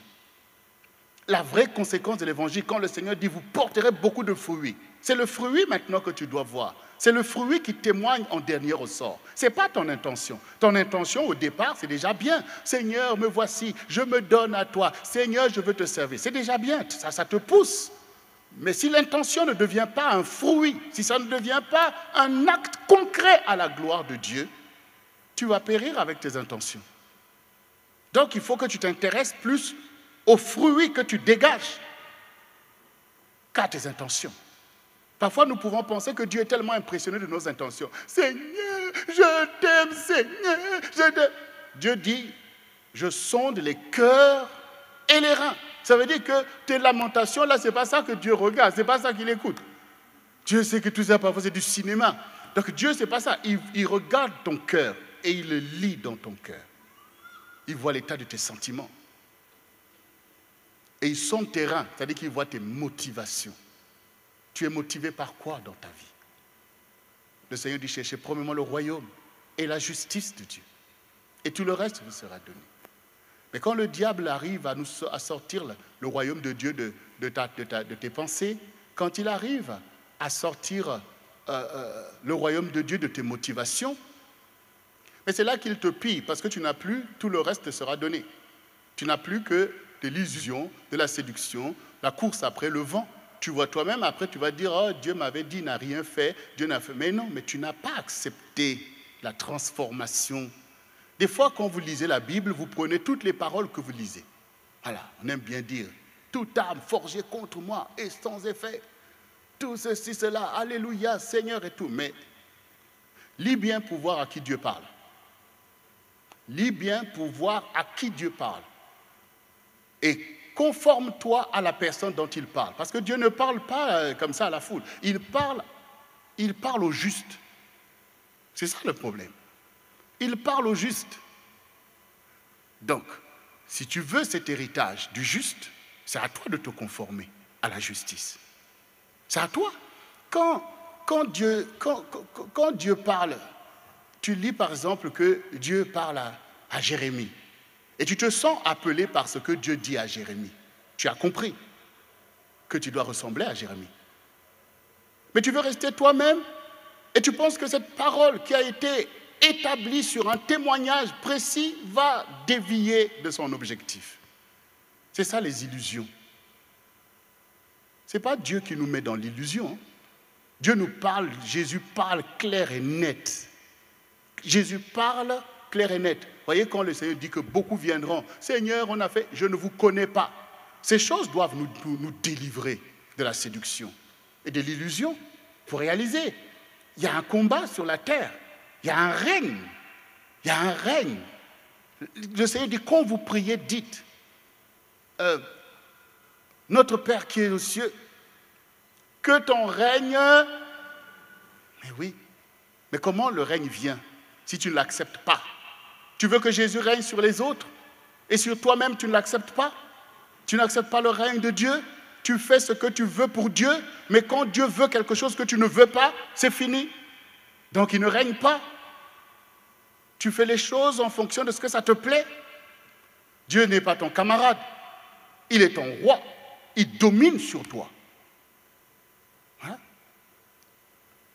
la vraie conséquence de l'évangile, quand le Seigneur dit, vous porterez beaucoup de fruits. C'est le fruit maintenant que tu dois voir. C'est le fruit qui témoigne en dernier ressort. Ce n'est pas ton intention. Ton intention, au départ, c'est déjà bien. Seigneur, me voici, je me donne à toi. Seigneur, je veux te servir. C'est déjà bien, ça te pousse. Mais si l'intention ne devient pas un fruit, si ça ne devient pas un acte concret à la gloire de Dieu, tu vas périr avec tes intentions. Donc, il faut que tu t'intéresses plus aux fruits que tu dégages qu'à tes intentions. Parfois, nous pouvons penser que Dieu est tellement impressionné de nos intentions. Seigneur, je t'aime, Seigneur, je t'aime. Dieu dit, je sonde les cœurs et les reins. Ça veut dire que tes lamentations, là, ce n'est pas ça que Dieu regarde, ce n'est pas ça qu'il écoute. Dieu sait que tout ça, parfois, c'est du cinéma. Donc Dieu, ce n'est pas ça. Il regarde ton cœur et il le lit dans ton cœur. Il voit l'état de tes sentiments. Et il sonde tes reins, c'est-à-dire qu'il voit tes motivations. Tu es motivé par quoi dans ta vie? Le Seigneur dit, cherchez premièrement le royaume et la justice de Dieu. Et tout le reste vous sera donné. Mais quand le diable arrive à sortir le royaume de Dieu de tes pensées, quand il arrive à sortir le royaume de Dieu de tes motivations, mais c'est là qu'il te pille, parce que tu n'as plus, tout le reste te sera donné. Tu n'as plus que de l'illusion, de la séduction, la course après le vent. Tu vois toi-même, après tu vas dire, oh, Dieu m'avait dit, il n'a rien fait, Dieu n'a fait. Mais non, mais tu n'as pas accepté la transformation. Des fois, quand vous lisez la Bible, vous prenez toutes les paroles que vous lisez. Voilà, on aime bien dire, toute arme forgée contre moi est sans effet. Tout ceci, cela, alléluia, Seigneur et tout. Mais lis bien pour voir à qui Dieu parle. Lis bien pour voir à qui Dieu parle. Et conforme-toi à la personne dont il parle. Parce que Dieu ne parle pas comme ça à la foule. Il parle au juste. C'est ça le problème. Il parle au juste. Donc, si tu veux cet héritage du juste, c'est à toi de te conformer à la justice. C'est à toi. Quand Dieu parle, tu lis par exemple que Dieu parle à Jérémie. Et tu te sens appelé par ce que Dieu dit à Jérémie. Tu as compris que tu dois ressembler à Jérémie. Mais tu veux rester toi-même et tu penses que cette parole qui a été établie sur un témoignage précis va dévier de son objectif. C'est ça les illusions. Ce n'est pas Dieu qui nous met dans l'illusion. Dieu nous parle, Jésus parle clair et net. Jésus parle clair et net. Voyez quand le Seigneur dit que beaucoup viendront. Seigneur, on a fait, je ne vous connais pas. Ces choses doivent nous délivrer de la séduction et de l'illusion. Il faut réaliser, il y a un combat sur la terre. Il y a un règne. Il y a un règne. Le Seigneur dit, quand vous priez, dites, notre Père qui est aux cieux, que ton règne... Mais oui, mais comment le règne vient si tu ne l'acceptes pas? Tu veux que Jésus règne sur les autres et sur toi-même, tu ne l'acceptes pas? Tu n'acceptes pas le règne de Dieu? Tu fais ce que tu veux pour Dieu, mais quand Dieu veut quelque chose que tu ne veux pas, c'est fini. Donc il ne règne pas. Tu fais les choses en fonction de ce que ça te plaît. Dieu n'est pas ton camarade. Il est ton roi. Il domine sur toi. Hein?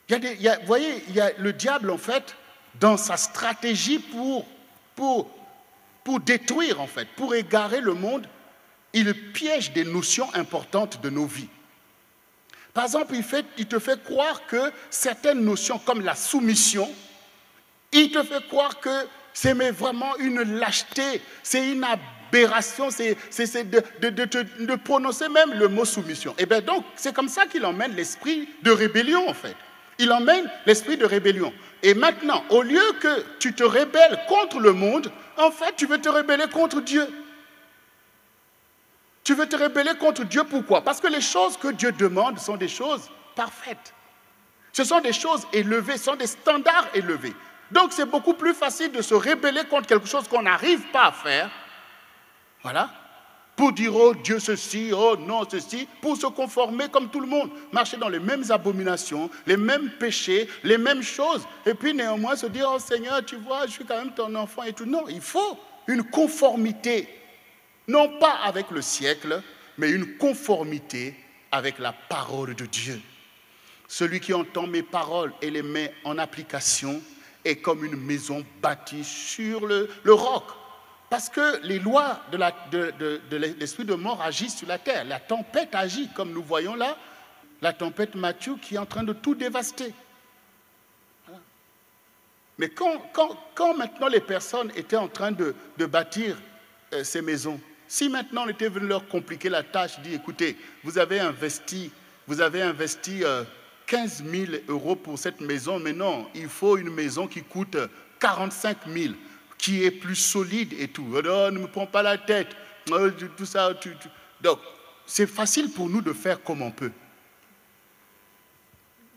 Vous voyez, il y a le diable, en fait, dans sa stratégie pour détruire, en fait, pour égarer le monde, il piège des notions importantes de nos vies. Par exemple, il te fait croire que certaines notions, comme la soumission, il te fait croire que c'est vraiment une lâcheté, c'est une aberration, c'est de prononcer même le mot soumission. Et bien donc, c'est comme ça qu'il emmène l'esprit de rébellion, en fait. Il emmène l'esprit de rébellion. Et maintenant, au lieu que tu te rébelles contre le monde, en fait, tu veux te rebeller contre Dieu. Tu veux te rebeller contre Dieu, pourquoi? Parce que les choses que Dieu demande sont des choses parfaites. Ce sont des choses élevées, ce sont des standards élevés. Donc c'est beaucoup plus facile de se rebeller contre quelque chose qu'on n'arrive pas à faire. Voilà. Pour dire, oh Dieu ceci, oh non ceci, pour se conformer comme tout le monde. Marcher dans les mêmes abominations, les mêmes péchés, les mêmes choses. Et puis néanmoins se dire, oh Seigneur, tu vois, je suis quand même ton enfant et tout. Non, il faut une conformité. Non pas avec le siècle, mais une conformité avec la parole de Dieu. Celui qui entend mes paroles et les met en application est comme une maison bâtie sur le roc. Parce que les lois de l'esprit de mort agissent sur la terre. La tempête agit, comme nous voyons là, la tempête Matthew qui est en train de tout dévaster. Voilà. Mais quand maintenant les personnes étaient en train de bâtir ces maisons, si maintenant on était venu leur compliquer la tâche, dit écoutez, vous avez investi 15 000 euros pour cette maison, mais non, il faut une maison qui coûte 45 000, qui est plus solide et tout. Oh, ne me prends pas la tête, tout ça. Donc, c'est facile pour nous de faire comme on peut.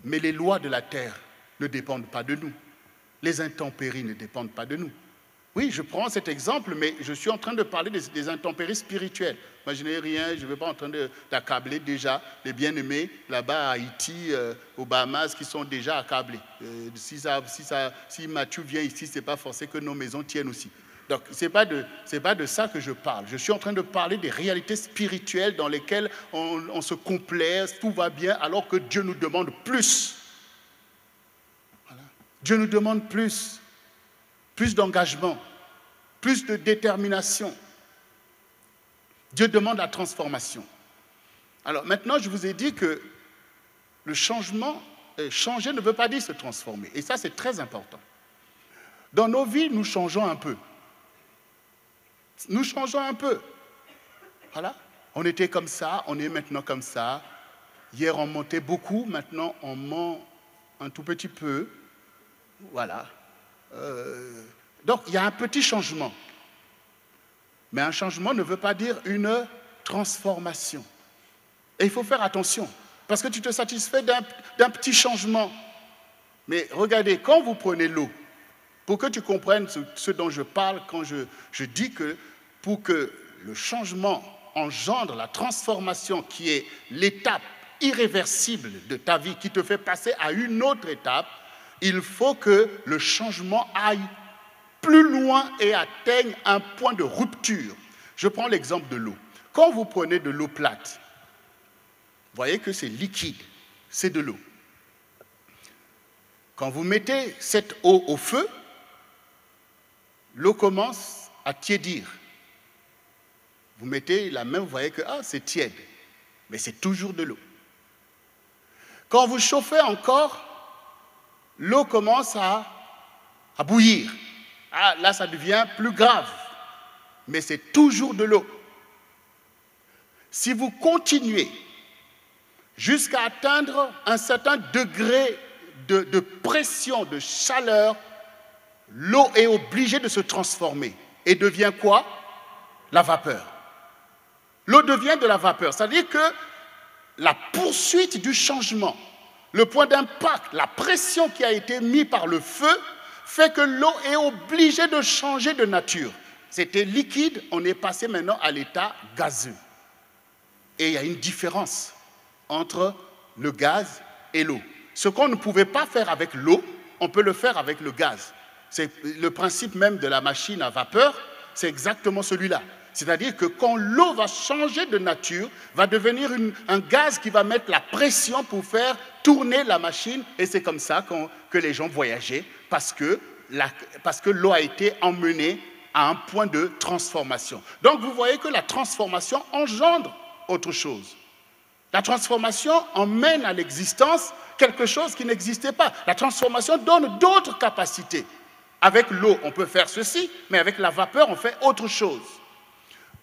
Mais les lois de la terre ne dépendent pas de nous. Les intempéries ne dépendent pas de nous. Oui, je prends cet exemple, mais je suis en train de parler des intempéries spirituelles. Moi, je n'ai rien, je ne vais pas en train d'accabler déjà les bien-aimés là-bas à Haïti, aux Bahamas, qui sont déjà accablés. Si Mathieu vient ici, ce n'est pas forcé que nos maisons tiennent aussi. Donc, ce n'est pas de ça que je parle. Je suis en train de parler des réalités spirituelles dans lesquelles on se complaise, tout va bien, alors que Dieu nous demande plus. Voilà. Dieu nous demande plus d'engagement, plus de détermination. Dieu demande la transformation. Alors maintenant, je vous ai dit que le changement, changer ne veut pas dire se transformer. Et ça, c'est très important. Dans nos vies, nous changeons un peu. Nous changeons un peu. Voilà. On était comme ça, on est maintenant comme ça. Hier, on montait beaucoup, maintenant, on ment un tout petit peu. Voilà. Donc, il y a un petit changement. Mais un changement ne veut pas dire une transformation. Et il faut faire attention, parce que tu te satisfais d'un petit changement. Mais regardez, quand vous prenez l'eau, pour que tu comprennes ce dont je parle, quand je dis que pour que le changement engendre la transformation qui est l'étape irréversible de ta vie, qui te fait passer à une autre étape, il faut que le changement aille plus loin et atteigne un point de rupture. Je prends l'exemple de l'eau. Quand vous prenez de l'eau plate, vous voyez que c'est liquide, c'est de l'eau. Quand vous mettez cette eau au feu, l'eau commence à tiédir. Vous mettez la main, vous voyez que c'est tiède, mais c'est toujours de l'eau. Quand vous chauffez encore, l'eau commence à bouillir. Là, ça devient plus grave, mais c'est toujours de l'eau. Si vous continuez jusqu'à atteindre un certain degré de pression, de chaleur, l'eau est obligée de se transformer et devient quoi? La vapeur. L'eau devient de la vapeur, c'est-à-dire que la poursuite du changement, le point d'impact, la pression qui a été mise par le feu, fait que l'eau est obligée de changer de nature. C'était liquide, on est passé maintenant à l'état gazeux. Et il y a une différence entre le gaz et l'eau. Ce qu'on ne pouvait pas faire avec l'eau, on peut le faire avec le gaz. C'est le principe même de la machine à vapeur, c'est exactement celui-là. C'est-à-dire que quand l'eau va changer de nature, va devenir un gaz qui va mettre la pression pour faire tourner la machine, et c'est comme ça que les gens voyageaient, parce que l'eau a été emmenée à un point de transformation. Donc vous voyez que la transformation engendre autre chose. La transformation emmène à l'existence quelque chose qui n'existait pas. La transformation donne d'autres capacités. Avec l'eau, on peut faire ceci, mais avec la vapeur, on fait autre chose.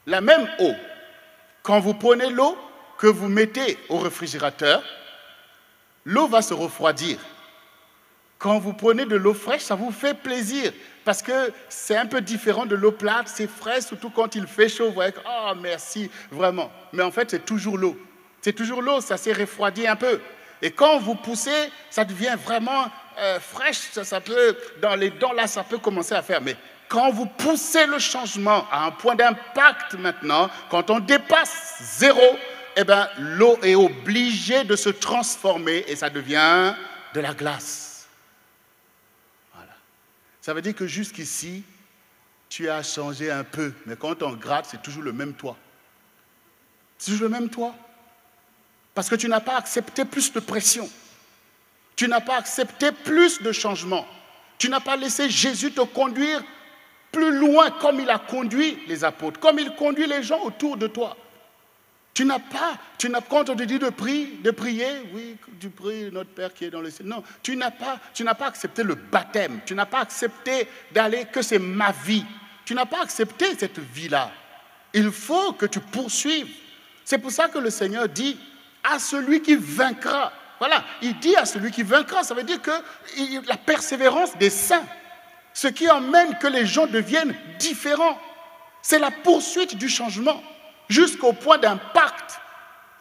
La même eau, quand vous prenez l'eau que vous mettez au réfrigérateur, l'eau va se refroidir. Quand vous prenez de l'eau fraîche, ça vous fait plaisir, parce que c'est un peu différent de l'eau plate, c'est frais, surtout quand il fait chaud, vous voyez que, merci, vraiment. Mais en fait, c'est toujours l'eau. C'est toujours l'eau, ça s'est refroidi un peu. Et quand vous poussez, ça devient vraiment fraîche, ça peut, dans les dents, là, ça peut commencer à faire. Mais quand vous poussez le changement à un point d'impact maintenant, quand on dépasse 0, eh bien, l'eau est obligée de se transformer et ça devient de la glace. Voilà. Ça veut dire que jusqu'ici, tu as changé un peu, mais quand on gratte, c'est toujours le même toit. C'est le même toi. Parce que tu n'as pas accepté plus de pression. Tu n'as pas accepté plus de changements. Tu n'as pas laissé Jésus te conduire plus loin comme il a conduit les apôtres, comme il conduit les gens autour de toi. Quand on te dit de prier, oui, tu pries notre Père qui est dans le ciel. Non, tu n'as pas accepté le baptême. Tu n'as pas accepté d'aller que c'est ma vie. Tu n'as pas accepté cette vie-là. Il faut que tu poursuives. C'est pour ça que le Seigneur dit à celui qui vaincra. Voilà, il dit à celui qui vaincra, ça veut dire que la persévérance des saints, ce qui emmène que les gens deviennent différents, c'est la poursuite du changement, jusqu'au point d'impact,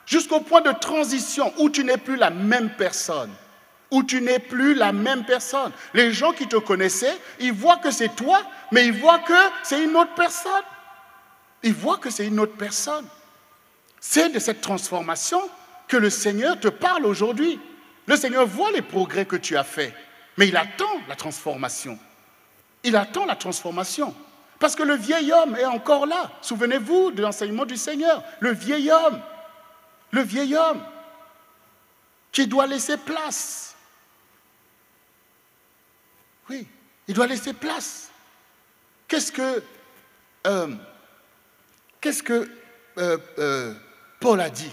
jusqu'au point de transition où tu n'es plus la même personne. Où tu n'es plus la même personne. Les gens qui te connaissaient, ils voient que c'est toi, mais ils voient que c'est une autre personne. Ils voient que c'est une autre personne. C'est de cette transformation que le Seigneur te parle aujourd'hui. Le Seigneur voit les progrès que tu as faits, mais il attend la transformation. Il attend la transformation. Parce que le vieil homme est encore là. Souvenez-vous de l'enseignement du Seigneur. Le vieil homme qui doit laisser place. Oui, il doit laisser place. Qu'est-ce que Paul a dit?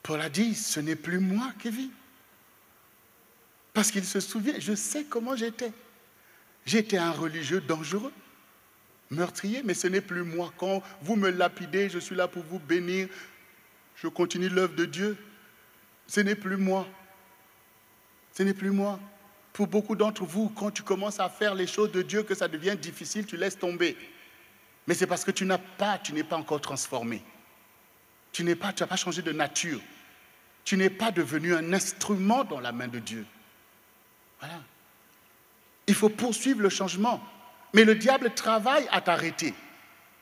Paul a dit, ce n'est plus moi qui vis. Parce qu'il se souvient, je sais comment j'étais. J'étais un religieux dangereux, meurtrier, mais ce n'est plus moi. Quand vous me lapidez, je suis là pour vous bénir. Je continue l'œuvre de Dieu. Ce n'est plus moi. Ce n'est plus moi. Pour beaucoup d'entre vous, quand tu commences à faire les choses de Dieu, que ça devient difficile, tu laisses tomber. Mais c'est parce que tu n'es pas encore transformé. Tu n'as pas changé de nature. Tu n'es pas devenu un instrument dans la main de Dieu. Voilà. Il faut poursuivre le changement. Mais le diable travaille à t'arrêter.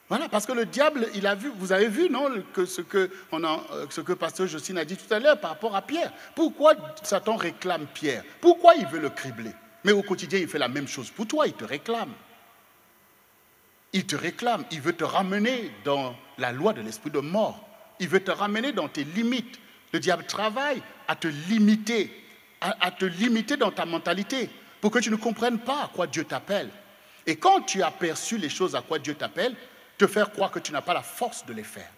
Voilà, parce que le diable, il a vu, vous avez vu, non, ce que pasteur Jocelyne a dit tout à l'heure par rapport à Pierre. Pourquoi Satan réclame Pierre? Pourquoi il veut le cribler? Mais au quotidien, il fait la même chose pour toi, il te réclame. Il te réclame, il veut te ramener dans la loi de l'esprit de mort. Il veut te ramener dans tes limites. Le diable travaille à te limiter dans ta mentalité pour que tu ne comprennes pas à quoi Dieu t'appelle. Et quand tu as perçu les choses à quoi Dieu t'appelle, te faire croire que tu n'as pas la force de les faire.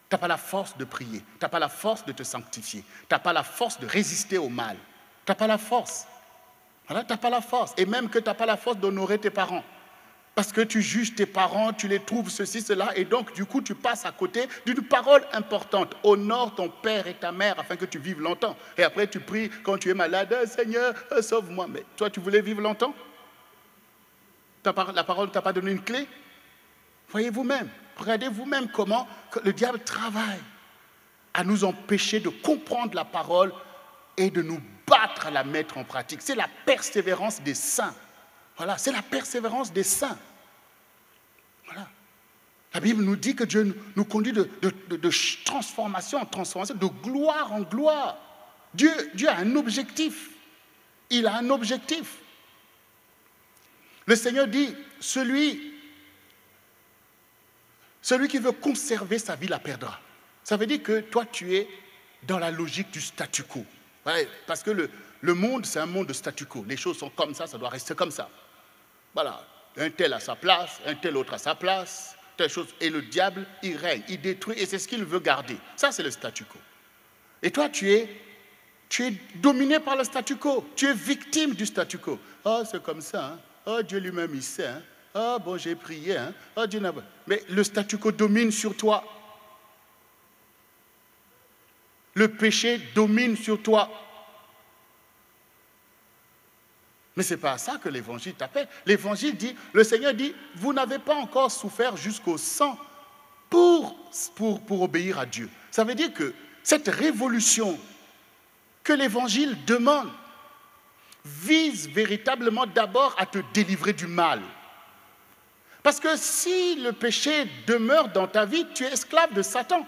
Tu n'as pas la force de prier. Tu n'as pas la force de te sanctifier. Tu n'as pas la force de résister au mal. Tu n'as pas la force. Voilà, tu n'as pas la force. Et même que tu n'as pas la force d'honorer tes parents. Parce que tu juges tes parents, tu les trouves ceci, cela, et donc du coup tu passes à côté d'une parole importante. Honore ton père et ta mère afin que tu vives longtemps. Et après tu pries quand tu es malade, Seigneur, sauve-moi. Mais toi tu voulais vivre longtemps? La parole ne t'a pas donné une clé? Voyez vous-même, regardez vous-même comment le diable travaille à nous empêcher de comprendre la parole et de nous battre à la mettre en pratique. C'est la persévérance des saints. Voilà, c'est la persévérance des saints. Voilà. La Bible nous dit que Dieu nous conduit de transformation en transformation, de gloire en gloire. Dieu a un objectif. Il a un objectif. Le Seigneur dit, celui qui veut conserver sa vie la perdra. Ça veut dire que toi, tu es dans la logique du statu quo. Ouais, parce que le monde, c'est un monde de statu quo. Les choses sont comme ça doit rester comme ça. Voilà, un tel à sa place, un tel autre à sa place, telle chose. Et le diable, il règne, il détruit, et c'est ce qu'il veut garder. Ça, c'est le statu quo. Et toi, tu es dominé par le statu quo. Tu es victime du statu quo. Oh, c'est comme ça, hein? Oh, Dieu lui-même, il sait, hein? Oh, bon, j'ai prié, hein? Oh, Dieu n'a pas... Mais le statu quo domine sur toi. Le péché domine sur toi. Mais ce n'est pas à ça que l'Évangile t'appelle. L'Évangile dit, le Seigneur dit, vous n'avez pas encore souffert jusqu'au sang pour obéir à Dieu. Ça veut dire que cette révolution que l'Évangile demande vise véritablement d'abord à te délivrer du mal. Parce que si le péché demeure dans ta vie, tu es esclave de Satan.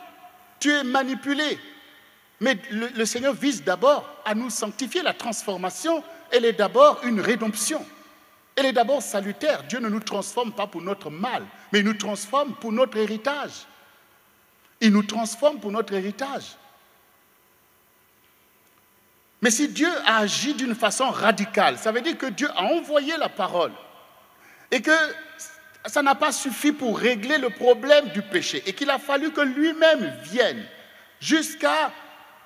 Tu es manipulé. Mais le Seigneur vise d'abord à nous sanctifier. La transformation, elle est d'abord une rédemption. Elle est d'abord salutaire. Dieu ne nous transforme pas pour notre mal, mais il nous transforme pour notre héritage. Il nous transforme pour notre héritage. Mais si Dieu a agi d'une façon radicale, ça veut dire que Dieu a envoyé la parole et que ça n'a pas suffi pour régler le problème du péché et qu'il a fallu que lui-même vienne jusqu'à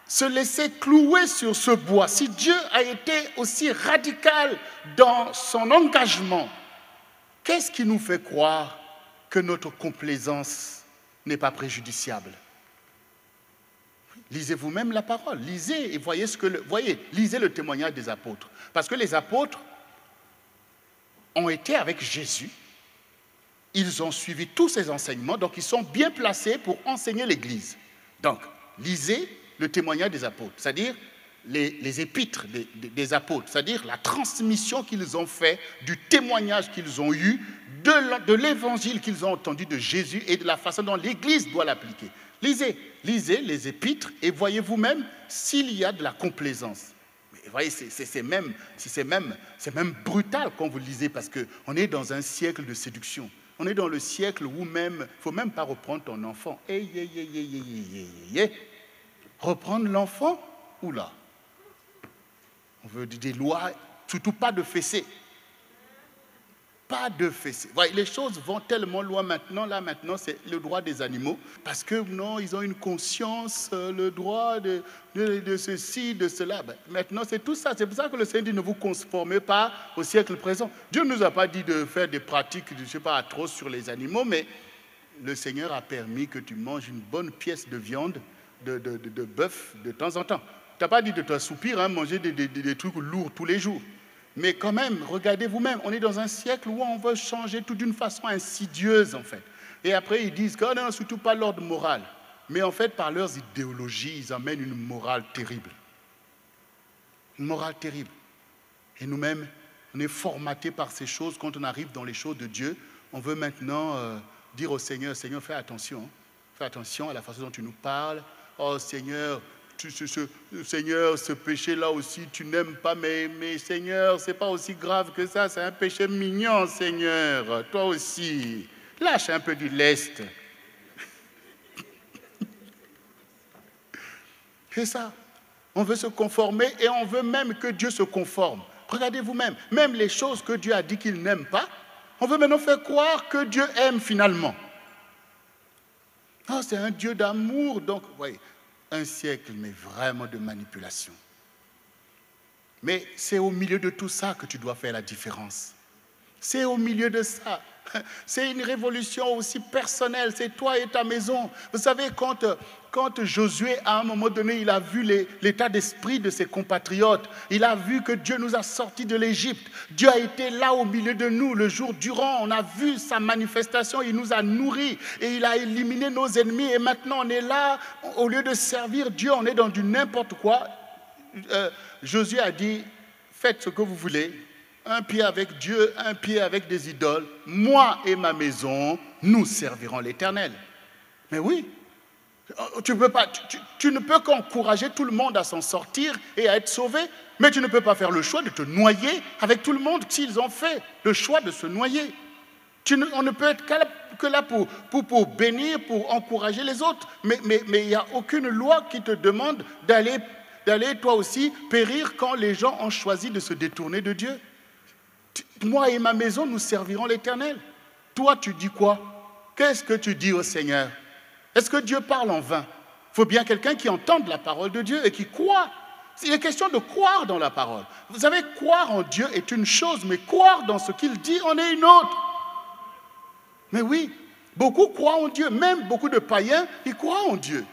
se laisser clouer sur ce bois. Si Dieu a été aussi radical dans son engagement, qu'est-ce qui nous fait croire que notre complaisance n'est pas préjudiciable? Lisez vous-même la parole, lisez et voyez lisez le témoignage des apôtres. Parce que les apôtres ont été avec Jésus, ils ont suivi tous ses enseignements, donc ils sont bien placés pour enseigner l'Église. Donc, lisez le témoignage des apôtres, c'est-à-dire les épîtres des apôtres, c'est-à-dire la transmission qu'ils ont fait, du témoignage qu'ils ont eu, de l'évangile qu'ils ont entendu de Jésus et de la façon dont l'Église doit l'appliquer. Lisez les épîtres et voyez vous-même s'il y a de la complaisance. Mais voyez, c'est même brutal quand vous lisez parce qu'on est dans un siècle de séduction. On est dans le siècle où même, il ne faut même pas reprendre ton enfant. Reprendre l'enfant, oula. On veut des lois, surtout pas de fessées. Pas de fessées. Voyez, les choses vont tellement loin maintenant. Là, maintenant, c'est le droit des animaux. Parce que, non, ils ont une conscience, le droit de ceci, de cela. Ben, maintenant, c'est tout ça. C'est pour ça que le Seigneur dit ne vous conformez pas au siècle présent. Dieu ne nous a pas dit de faire des pratiques, je ne sais pas, atroces sur les animaux, mais le Seigneur a permis que tu manges une bonne pièce de viande, de bœuf, de temps en temps. Tu n'as pas dit de t'assoupir, manger des trucs lourds tous les jours. Mais quand même, regardez vous-même, on est dans un siècle où on veut changer tout d'une façon insidieuse, en fait. Et après, ils disent que non, surtout pas l'ordre moral. Mais en fait, par leurs idéologies, ils amènent une morale terrible. Une morale terrible. Et nous-mêmes, on est formatés par ces choses. Quand on arrive dans les choses de Dieu, on veut maintenant dire au Seigneur, Seigneur, fais attention. Hein. Fais attention à la façon dont tu nous parles. Oh Seigneur, Seigneur, ce péché-là aussi, tu n'aimes pas, mais Seigneur, c'est pas aussi grave que ça, c'est un péché mignon, Seigneur, toi aussi. Lâche un peu du lest. C'est ça. On veut se conformer et on veut même que Dieu se conforme. Regardez vous-même, même les choses que Dieu a dit qu'il n'aime pas, on veut maintenant faire croire que Dieu aime finalement. Oh, c'est un Dieu d'amour, donc, voyez. Un siècle, mais vraiment de manipulation. Mais c'est au milieu de tout ça que tu dois faire la différence. C'est au milieu de ça. C'est une révolution aussi personnelle. C'est toi et ta maison. Vous savez, quand Josué, à un moment donné, il a vu l'état d'esprit de ses compatriotes, il a vu que Dieu nous a sortis de l'Égypte. Dieu a été là au milieu de nous le jour durant. On a vu sa manifestation. Il nous a nourris et il a éliminé nos ennemis. Et maintenant, on est là. Au lieu de servir Dieu, on est dans du n'importe quoi. Josué a dit, faites ce que vous voulez. Un pied avec Dieu, un pied avec des idoles. Moi et ma maison, nous servirons l'Éternel. Mais oui, tu ne peux qu'encourager tout le monde à s'en sortir et à être sauvé, mais tu ne peux pas faire le choix de te noyer avec tout le monde s'ils ont fait le choix de se noyer. On ne peut être que là pour bénir, pour encourager les autres, mais il n'y a aucune loi qui te demande d'aller toi aussi périr quand les gens ont choisi de se détourner de Dieu. Moi et ma maison, nous servirons l'Éternel. Toi, tu dis quoi? Qu'est-ce que tu dis au Seigneur? Est-ce que Dieu parle en vain? Il faut bien quelqu'un qui entende la parole de Dieu et qui croit. Il est question de croire dans la parole. Vous savez, croire en Dieu est une chose, mais croire dans ce qu'il dit en est une autre. Mais oui, beaucoup croient en Dieu, même beaucoup de païens, ils croient en Dieu.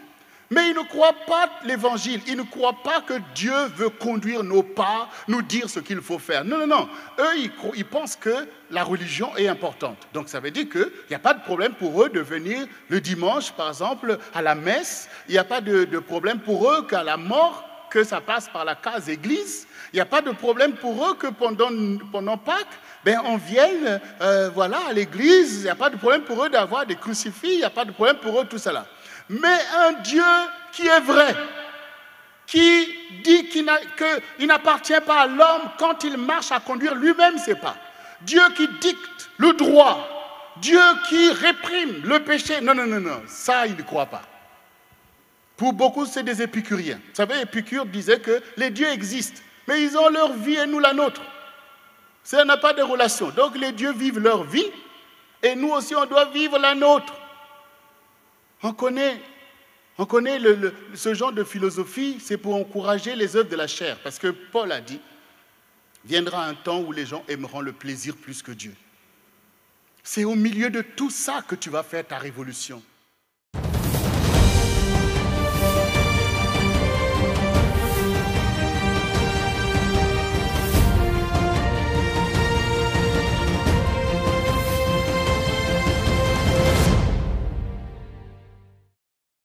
Mais ils ne croient pas l'Évangile, ils ne croient pas que Dieu veut conduire nos pas, nous dire ce qu'il faut faire. Non, non, non. Eux, ils pensent que la religion est importante. Donc ça veut dire qu'il n'y a pas de problème pour eux de venir le dimanche, par exemple, à la messe. Il n'y a pas de problème pour eux qu'à la mort, que ça passe par la case église. Il n'y a pas de problème pour eux que pendant Pâques, on vienne à l'église. Il n'y a pas de problème pour eux d'avoir des crucifix. Il n'y a pas de problème pour eux, tout cela. Mais un Dieu qui est vrai, qui dit qu'il n'appartient pas à l'homme quand il marche à conduire lui-même ses pas. Dieu qui dicte le droit, Dieu qui réprime le péché. Non, non, non, non, ça, il ne croit pas. Pour beaucoup, c'est des épicuriens. Vous savez, Épicure disait que les dieux existent, mais ils ont leur vie et nous la nôtre. Ça n'a pas de relation. Donc les dieux vivent leur vie et nous aussi, on doit vivre la nôtre. On connaît ce genre de philosophie, c'est pour encourager les œuvres de la chair. Parce que Paul a dit, viendra un temps où les gens aimeront le plaisir plus que Dieu. C'est au milieu de tout ça que tu vas faire ta révolution.